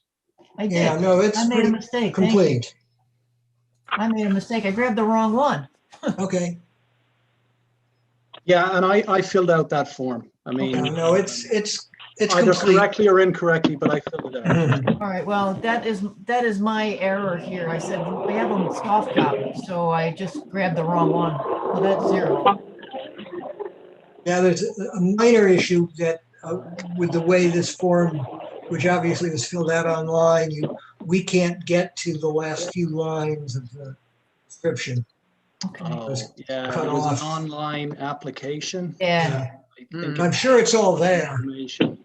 I did. Yeah, no, it's I made a pretty mistake. Thank you. complete. I made a mistake. I grabbed the wrong one. Okay. Yeah, and I filled out that form. I mean, No, it's either complete. correctly or incorrectly, but I filled it out. All right, well, that is my error here. I said we have a soft copy, so I just grabbed the wrong one. So that's 0. Now, there's a minor issue that with the way this form, which obviously was filled out online, we can't get to the last few lines of the description. Okay. Oh, yeah, cut it was an off. online application. Yeah. I think I'm sure it's all there. information.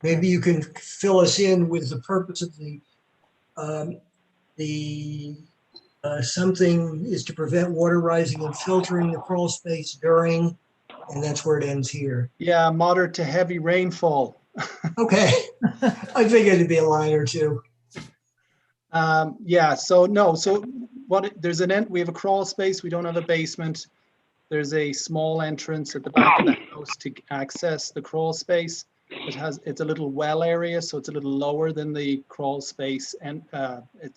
Maybe you can fill us in with the purpose of something is to prevent water rising and filtering the crawl space during, and that's where it ends here. Yeah, moderate to heavy rainfall. Okay, I figured it'd be a line or two. Yeah, so no, so there's an end, we have a crawl space, we don't have a basement. There's a small entrance at the back of the house to access the crawl space. It's a little well area, so it's a little lower than the crawl space and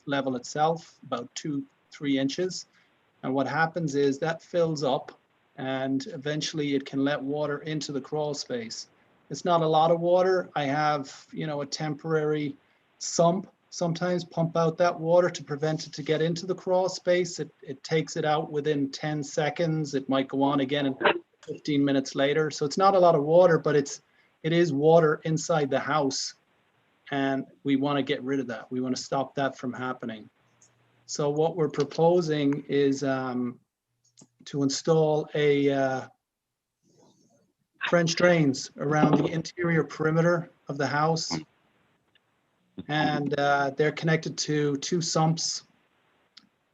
level itself, about 2-3 inches. And what happens is that fills up and eventually it can let water into the crawl space. It's not a lot of water. I have, a temporary sump, sometimes pump out that water to prevent it to get into the crawl space. It takes it out within 10 seconds. It might go on again in 15 minutes later. So it's not a lot of water, but it is water inside the house. And we want to get rid of that. We want to stop that from happening. So what we're proposing is to install a French drains around the interior perimeter of the house. And they're connected to 2 sumps.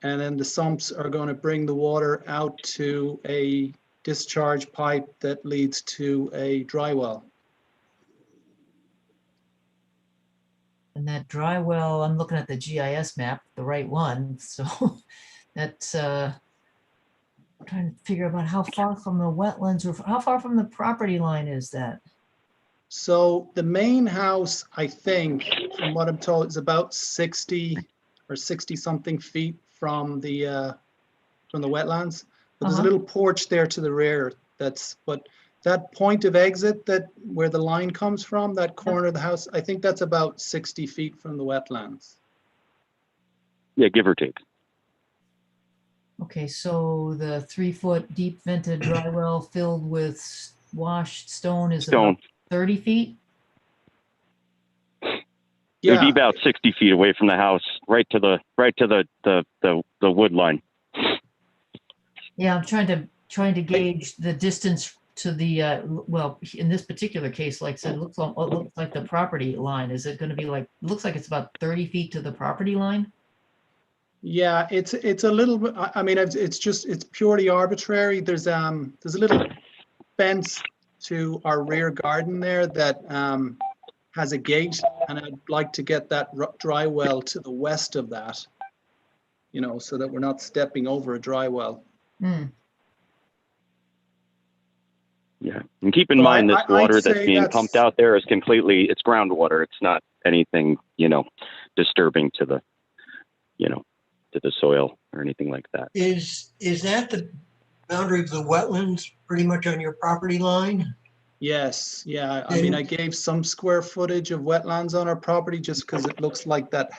And then the sumps are going to bring the water out to a discharge pipe that leads to a dry well. And that dry well, I'm looking at the GIS map, the right one. So that's I'm trying to figure out how far from the wetlands or how far from the property line is that? So the main house, I think, from what I'm told, is about 60 or 60 something feet from the wetlands. But there's a little porch there to the rear. But that point of exit, where the line comes from, that corner of the house, I think that's about 60 feet from the wetlands. Yeah, give or take. Okay, so the 3-foot deep vented dry well filled with washed stone is about 30 feet? It would be about 60 feet away from the house, right to the wood line. Yeah, I'm trying to gauge the distance to the well, in this particular case, like I said, it looks like the property line. Is it going to be like, it looks like it's about 30 feet to the property line? Yeah, it's a little bit, I mean, it's purely arbitrary. There's a little fence to our rear garden there that has a gate, and I'd like to get that dry well to the west of that, so that we're not stepping over a dry well. Yeah, and keep in mind this water that's being pumped out there is it's groundwater. It's not anything, disturbing to the, to the soil or anything like that. Is that the boundary of the wetlands pretty much on your property line? Yes, yeah. I mean, I gave some square footage of wetlands on our property just because it looks like that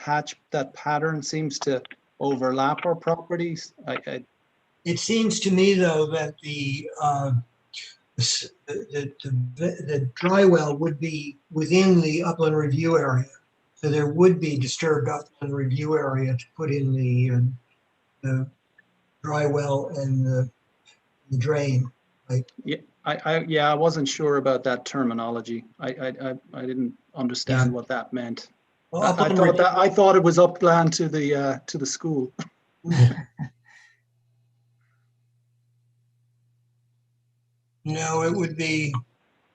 pattern seems to overlap our properties. It seems to me, though, that the dry well would be within the upland review area. So there would be disturbed upland review area to put in the dry well and the drain. Right? Yeah, I wasn't sure about that terminology. I didn't understand what that meant. Well, I thought it was upland to the school. No, it would be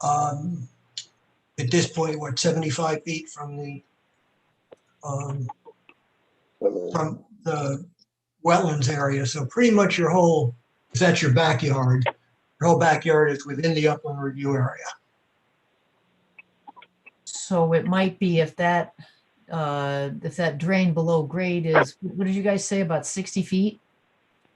at this point, 75 feet from the wetlands area. So pretty much if that's your backyard, your whole backyard is within the upland review area. So it might be if that if that drain below grade is, what did you guys say, about 60 feet?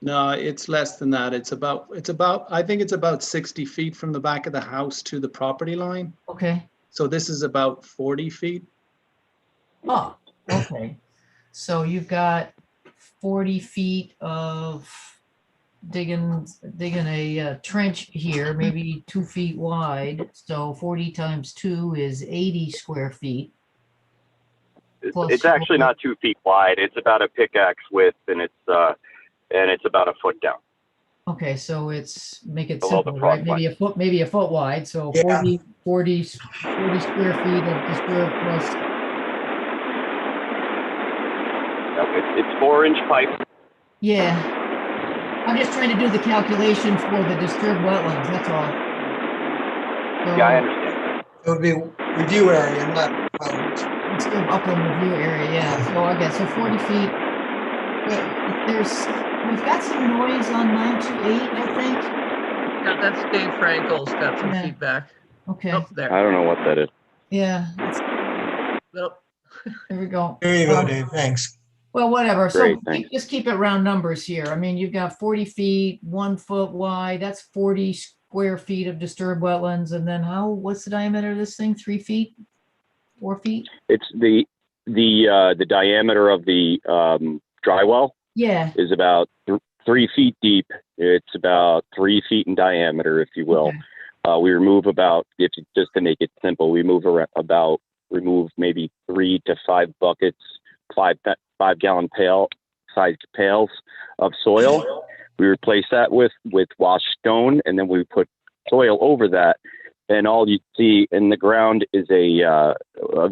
No, it's less than that. I think it's about 60 feet from the back of the house to the property line. Okay. So this is about 40 feet. Oh, okay. So you've got 40 feet of digging a trench here, maybe 2 feet wide. So 40 times 2 is 80 square feet. Plus It's actually not 2 feet wide. It's about a pickaxe width, and it's about a foot down. Okay, so it's, make it Below the simple, frost right? line. Maybe a foot wide, so Yeah. 40 square feet of disturbed plus, It's 4-inch pipe. yeah. I'm just trying to do the calculation for the disturbed wetlands, that's all. Yeah, I So understand. It would be review area, not wetlands. it's still upland review area, yeah, so I guess, so 40 feet. We've got some noise on 928, I think. Yeah, that's Dave Frankel's got some Yeah. feedback. Okay, Oh, there. I don't know what that is. yeah, Nope. there we go. There you go, Dave. Thanks. Well, whatever. So Great, thanks. just keep it round numbers here. I mean, you've got 40 feet, 1 foot wide. That's 40 square feet of disturbed wetlands. And then what's the diameter of this thing? 3 feet? 4 feet? It's the diameter of the dry well Yeah. is about 3 feet deep. It's about 3 feet in diameter, if you will. Okay. We remove just to make it simple, we remove maybe 3 to 5 buckets, 5-gallon sized pails of soil. We replace that with washed stone, and then we put soil over that. And all you see in the ground is a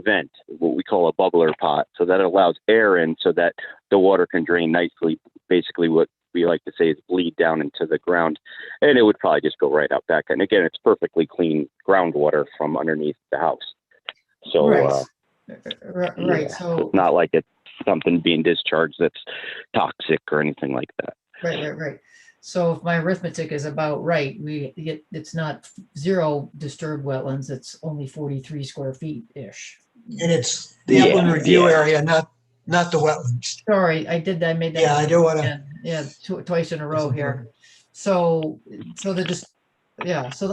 vent, what we call a bubbler pot, so that it allows air in so that the water can drain nicely. Basically, what we like to say is bleed down into the ground, and it would probably just go right out back. And again, it's perfectly clean groundwater from underneath the house. So, Right. Right. yeah, So it's not like it's something being discharged that's toxic or anything like that. Right. So if my arithmetic is about right, it's not 0 disturbed wetlands, it's only 43 square feet-ish. And it's the upland review area, not the wetlands. Sorry, I made that. Yeah, I do want to. Yeah, twice in a row here. So the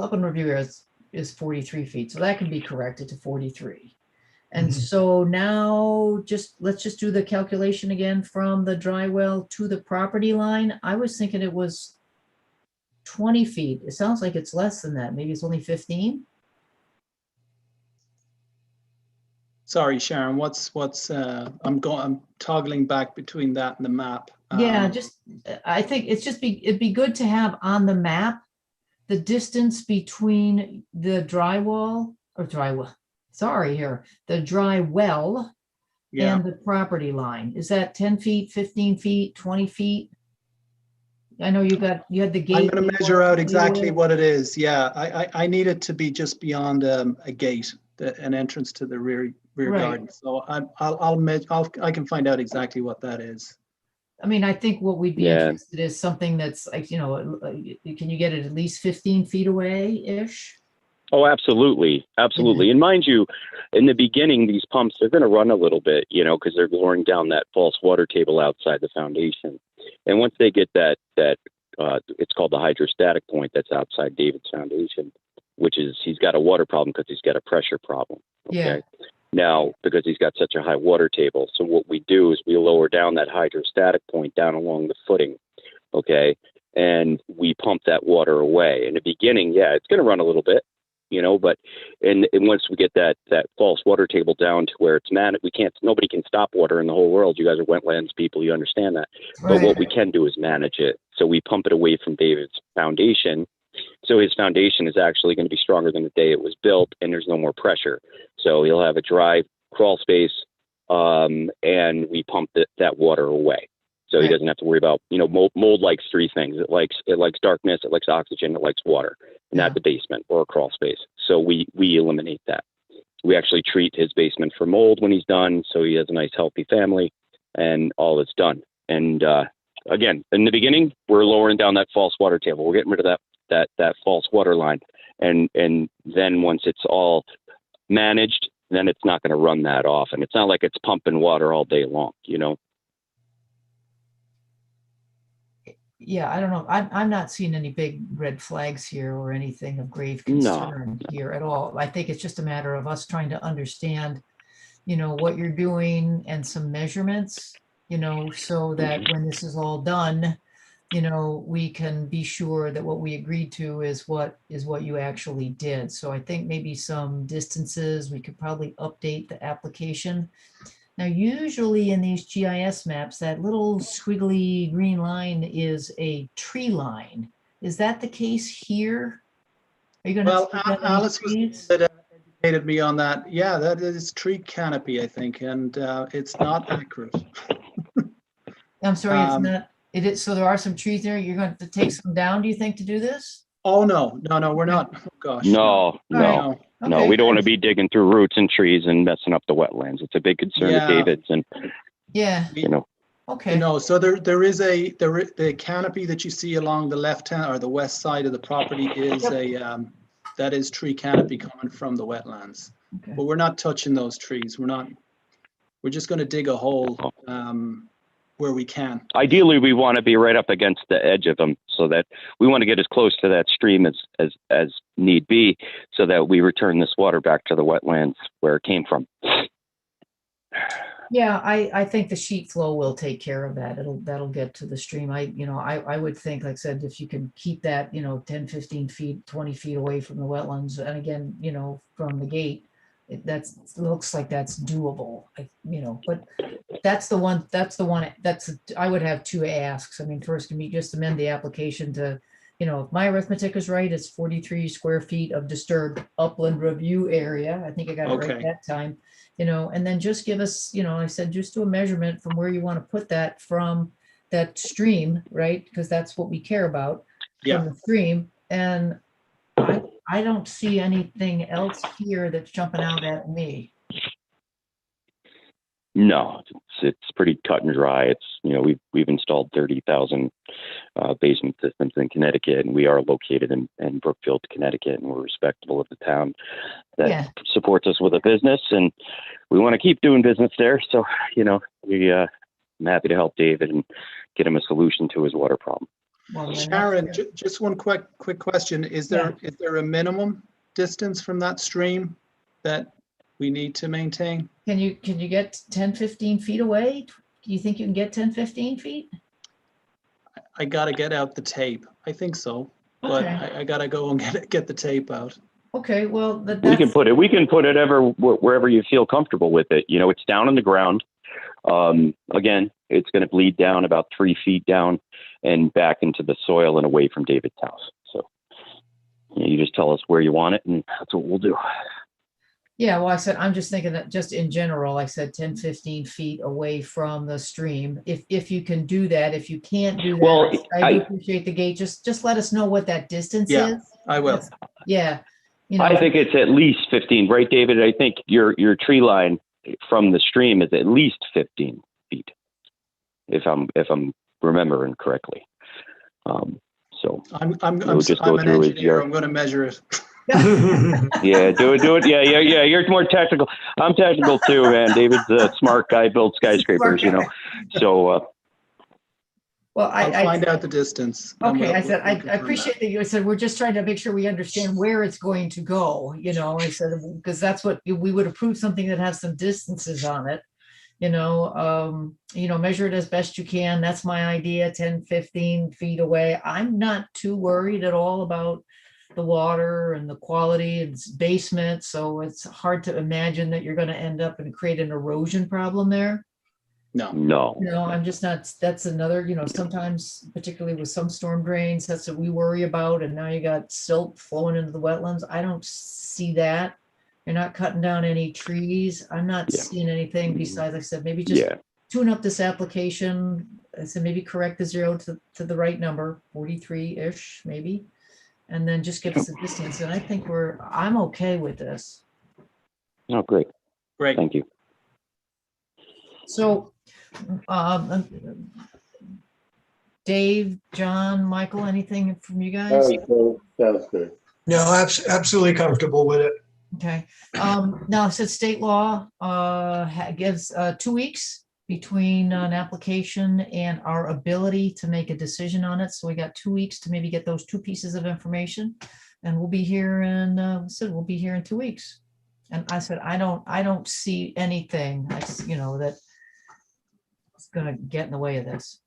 upland review area is 43 feet, so that can be corrected to 43. And so now let's just do the calculation again from the dry well to the property line. I was thinking it was 20 feet. It sounds like it's less than that. Maybe it's only 15. Sorry, Sharon, I'm toggling back between that and the map. Yeah, I think it'd be good to have on the map the distance between the dry well and the property line. Is that 10 feet, 15 feet, 20 feet? I know you had the gate. I'm going to measure out exactly what it is. Yeah, I need it to be just beyond a gate, an entrance to the rear garden. So I can find out exactly what that is. I mean, I think what we'd be interested is something that's like, can you get it at least 15 feet away-ish? Oh, absolutely. Absolutely. And mind you, in the beginning, these pumps, they're going to run a little bit, because they're lowering down that false water table outside the foundation. And once they get that it's called the hydrostatic point that's outside David's foundation, which is, he's got a water problem because he's got a pressure problem. Okay. Yeah. Now, because he's got such a high water table. So what we do is we lower down that hydrostatic point down along the footing. Okay. And we pump that water away. In the beginning, it's going to run a little bit. But and once we get that false water table down to where it's nobody can stop water in the whole world. You guys are wetlands people, you understand that. But what we can do is manage it. So we pump it away from David's foundation. So his foundation is actually going to be stronger than the day it was built, and there's no more pressure. So he'll have a dry crawl space, and we pump that water away. So he doesn't have to worry about, mold likes 3 things. It likes darkness, it likes oxygen, it likes water, and that's a basement or a crawl space. So we eliminate that. We actually treat his basement for mold when he's done, so he has a nice, healthy family, and all is done. And again, in the beginning, we're lowering down that false water table. We're getting rid of that false water line, and then once it's all managed, then it's not going to run that often. It's not like it's pumping water all day long, you know? Yeah, I don't know. I'm not seeing any big red flags here or anything of grave No. concern here at all. I think it's just a matter of us trying to understand, what you're doing and some measurements, so that when this is all done, we can be sure that what we agreed to is what you actually did. So I think maybe some distances, we could probably update the application. Now, usually in these GIS maps, that little squiggly green line is a tree line. Is that the case here? Are you going to Well, take out any Alice was trees? that educated me on that. Yeah, that is tree canopy, I think, and it's not accurate. I'm sorry, it's Um, not. It is. So there are some trees there. You're going to take some down, do you think, to do this? Oh, no, we're not. Oh, gosh. No, All right. no, No. no. Okay, We don't want to thanks. be digging through roots and trees and messing up the wetlands. It's a big concern Yeah. of David's, and Yeah, you know. okay. No, so there is the canopy that you see along the left hand or the west side of the property is that is tree canopy coming from the wetlands. Okay. But we're not touching those trees. We're just going to dig a hole where we can. Ideally, we want to be right up against the edge of them, so that we want to get as close to that stream as need be, so that we return this water back to the wetlands where it came from. Yeah, I think the sheet flow will take care of that. That'll get to the stream. I would think, like I said, if you can keep that, 10, 15 feet, 20 feet away from the wetlands, and again, from the gate, looks like that's doable, but I would have two asks. I mean, first, can we just amend the application to, if my arithmetic is right, it's 43 square feet of disturbed upland review area. I think I got it right Okay. that time. And then just give us, I said, just do a measurement from where you want to put that from that stream, right? Because that's what we care about. Yeah. From the stream. And I don't see anything else here that's jumping out at me. No, it's pretty cut and dry. It's, we've installed 30,000 basement systems in Connecticut, and we are located in Brookfield, Connecticut, and we're respectable of the town that supports us with a business, and we want to keep doing business there. So, I'm happy to help David and get him a solution to his water problem. Well, Sharon, just one quick question. Is there a minimum distance from that stream that we need to maintain? Can you get 10, 15 feet away? Do you think you can get 10, 15 feet? I gotta get out the tape. I think so, but Okay. I gotta go and get the tape out. Okay, well, We can put it wherever you feel comfortable with it. It's down on the ground. Again, it's going to bleed down about 3 feet down and back into the soil and away from David's house. So you just tell us where you want it, and that's what we'll do. Yeah, well, I said, I'm just thinking that just in general, I said 10, 15 feet away from the stream. If you can do that, if you can't do that, Well, I do appreciate the gate. Just let us know what that distance is. I will. Yeah. I think it's at least 15, right, David? I think your tree line from the stream is at least 15 feet, if I'm remembering correctly. So I'm just go an through his engineer. yard. I'm going to measure it. Yeah, do it. Yeah. You're more technical. I'm technical too, man. David's a smart guy, builds skyscrapers, So. Well, I'll find out the distance. Okay, I said, I appreciate that you said, we're just trying to make sure we understand where it's going to go, I said, because that's what we would approve, something that has some distances on it. Measure it as best you can. That's my idea, 10, 15 feet away. I'm not too worried at all about the water and the quality. It's basement, so it's hard to imagine that you're going to end up and create an erosion problem there. No. I'm just not, that's another, sometimes, particularly with some storm drains, that's what we worry about. And now you got silt flowing into the wetlands. I don't see that. You're not cutting down any trees. I'm not seeing anything besides, like I said, maybe just tune up this application. I said, maybe correct the 0 to the right number, 43-ish, maybe. And then just give us the distance. And I think I'm okay with this. Oh, great. Great. Thank you. So, Dave, John, Michael, anything from you guys? Sounds good. No, absolutely comfortable with it. Okay, now since state law gives 2 weeks between an application and our ability to make a decision on it. So we got 2 weeks to maybe get those two pieces of information. And we'll be here in, we'll be here in 2 weeks. And I said, I don't see anything, that it's gonna get in the way of this.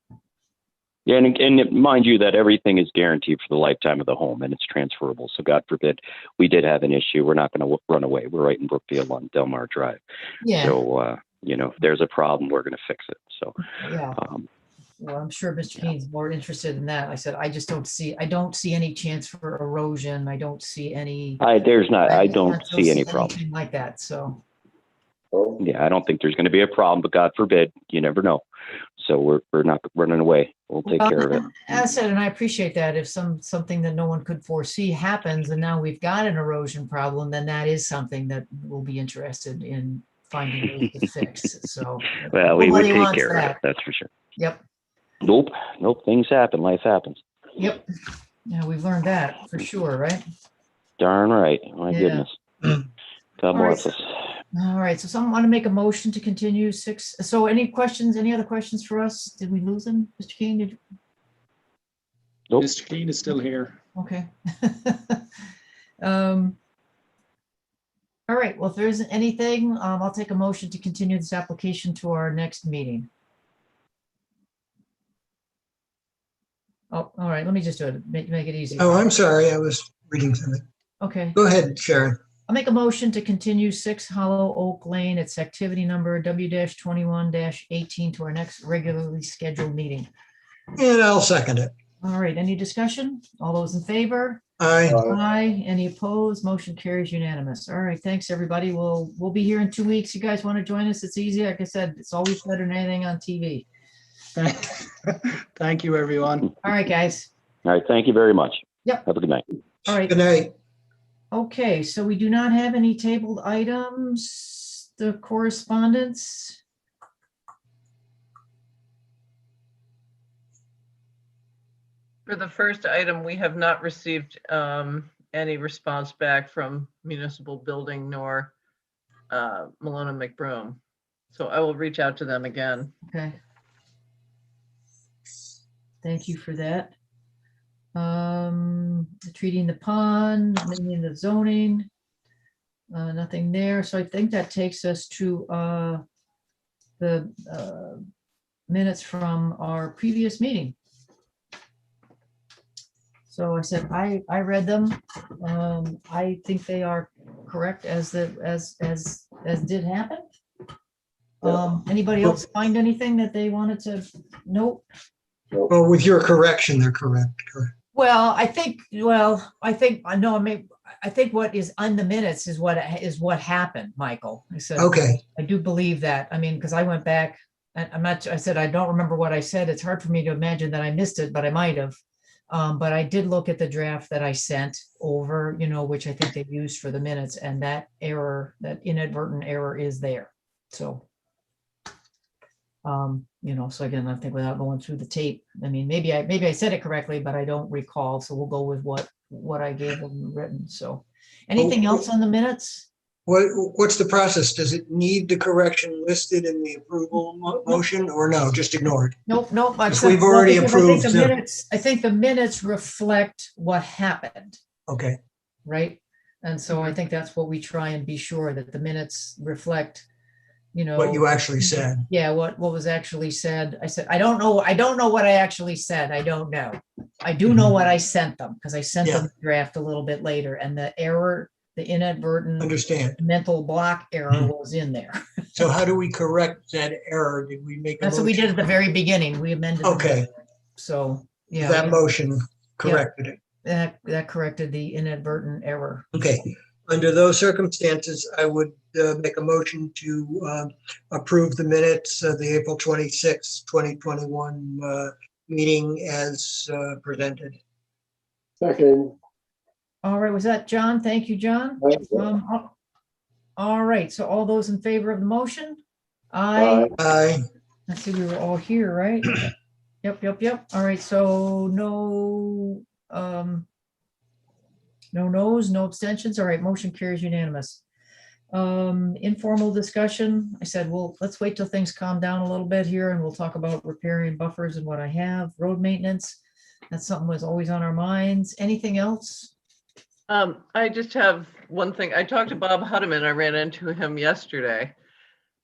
Yeah, and mind you that everything is guaranteed for the lifetime of the home and it's transferable. So God forbid we did have an issue. We're not going to run away. We're right in Brookfield on Delmar Drive. Yeah. So, if there's a problem, we're going to fix it. So, Yeah. Well, I'm sure Mr. Keene's more interested in that. I said, I don't see any chance for erosion. I don't see any. I don't see any problem. Anything like that, so. Oh, Yeah, I don't think there's going to be a problem, but God forbid, you never know. So we're not running away. We'll take care of it. As I said, and I appreciate that, if something that no one could foresee happens and now we've got an erosion problem, then that is something that we'll be interested in finding ways to fix, so. Well, we would nobody take wants care of that. it, that's for sure. Yep, Nope, things happen, life happens. yep. Yeah, we've learned that for sure, right? Darn right, my Yeah. goodness. God All right, bless us. All right, so someone want to make a motion to continue 6. So any questions, any other questions for us? Did we lose him, Mr. Keene? Did you? Nope. Mr. Keene is still here. Okay. All right, well, if there isn't anything, I'll take a motion to continue this application to our next meeting. Oh, all right, let me just do it, make it easy. Oh, I'm sorry, I was reading something. Okay, Go ahead, Sharon. I'll make a motion to continue 6 Hollow Oak Lane. It's activity number W-21-18 to our next regularly scheduled meeting. And I'll second it. All right, any discussion? All those in favor? Aye. Aye. Any opposed? Motion carries unanimous. All right, thanks, everybody. We'll be here in 2 weeks. You guys want to join us? It's easy. Like I said, it's always better than anything on TV. Thank you, everyone. All right, guys. All right, thank you very much. Yep. Have a good night. All right. Good night. Okay, so we do not have any tabled items. The correspondence. For the first item, we have not received any response back from Municipal Building nor Malone and McBroom. So I will reach out to them again. Okay. Thank you for that. Treating the pond, amending the zoning. Nothing there. So I think that takes us to the minutes from our previous meeting. So I said, I read them. I think they are correct as did happen. Anybody else find anything that they wanted to note? Well, with your correction, they're correct. Well, I think what is on the minutes is what happened, Michael. I said, Okay. I do believe that. I mean, because I went back, I said, I don't remember what I said. It's hard for me to imagine that I missed it, but I might have. But I did look at the draft that I sent over, which I think they used for the minutes, and that error, that inadvertent error is there. So, so again, I think without going through the tape, I mean, maybe I said it correctly, but I don't recall. So we'll go with what I gave them written. So anything else on the minutes? What's the process? Does it need the correction listed in the approval motion or no, just ignored? Nope. We've already approved. I think the minutes reflect what happened. Okay. Right. And so I think that's what we try and be sure that the minutes reflect, what you actually said. Yeah, what was actually said. I said, I don't know what I actually said. I don't know. I do know what I sent them because I sent them the draft a little bit later, and the error, the inadvertent mental block error was in there. So how do we correct that error? Did we make a That's what we did at the very beginning. We amended. Okay. So yeah. That motion corrected it. That corrected the inadvertent error. Okay. Under those circumstances, I would make a motion to approve the minutes of the April 26, 2021 meeting as presented. second. All right, was that John? Thank you, John. All right, so all those in favor of the motion? Aye. Aye. I see we were all here, right? Yep. All right, so no No no's, no abstentions. All right, motion carries unanimous. Informal discussion. I said, well, let's wait till things calm down a little bit here and we'll talk about repairing buffers and what I have. Road maintenance. That's something was always on our minds. Anything else? I just have one thing. I talked to Bob Hudeman. I ran into him yesterday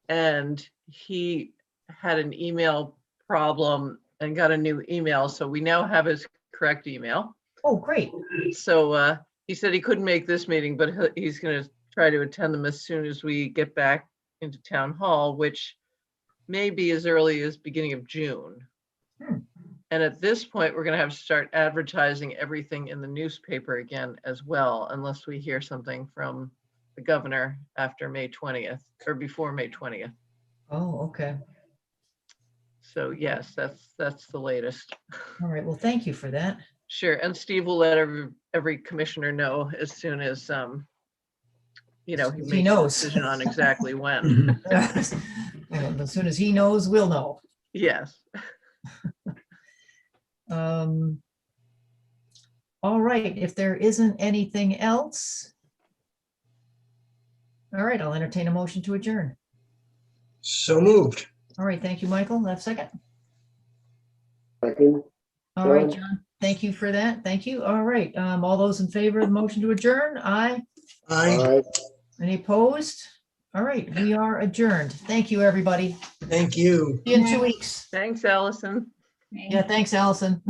and he had an email problem and got a new email. So we now have his correct email. Oh, great. So he said he couldn't make this meeting, but he's going to try to attend them as soon as we get back into town hall, which may be as early as beginning of June. And at this point, we're going to have to start advertising everything in the newspaper again as well, unless we hear something from the governor after May 20th or before May 20th. Oh, okay. So yes, that's the latest. All right. Well, thank you for that. Sure. And Steve will let every commissioner know as soon as, he He makes a knows. decision on exactly when. Well, as soon as he knows, we'll know. Yes. All right, if there isn't anything else. All right, I'll entertain a motion to adjourn. So moved. All right, thank you, Michael. Have a second. Second. All right, John. John, thank you for that. Thank you. All right, all those in favor of the motion to adjourn? Aye. Aye. Any opposed? All right, we are adjourned. Thank you, everybody. Thank you. See you in 2 weeks. Thanks, Allison. Yeah, thanks, Allison.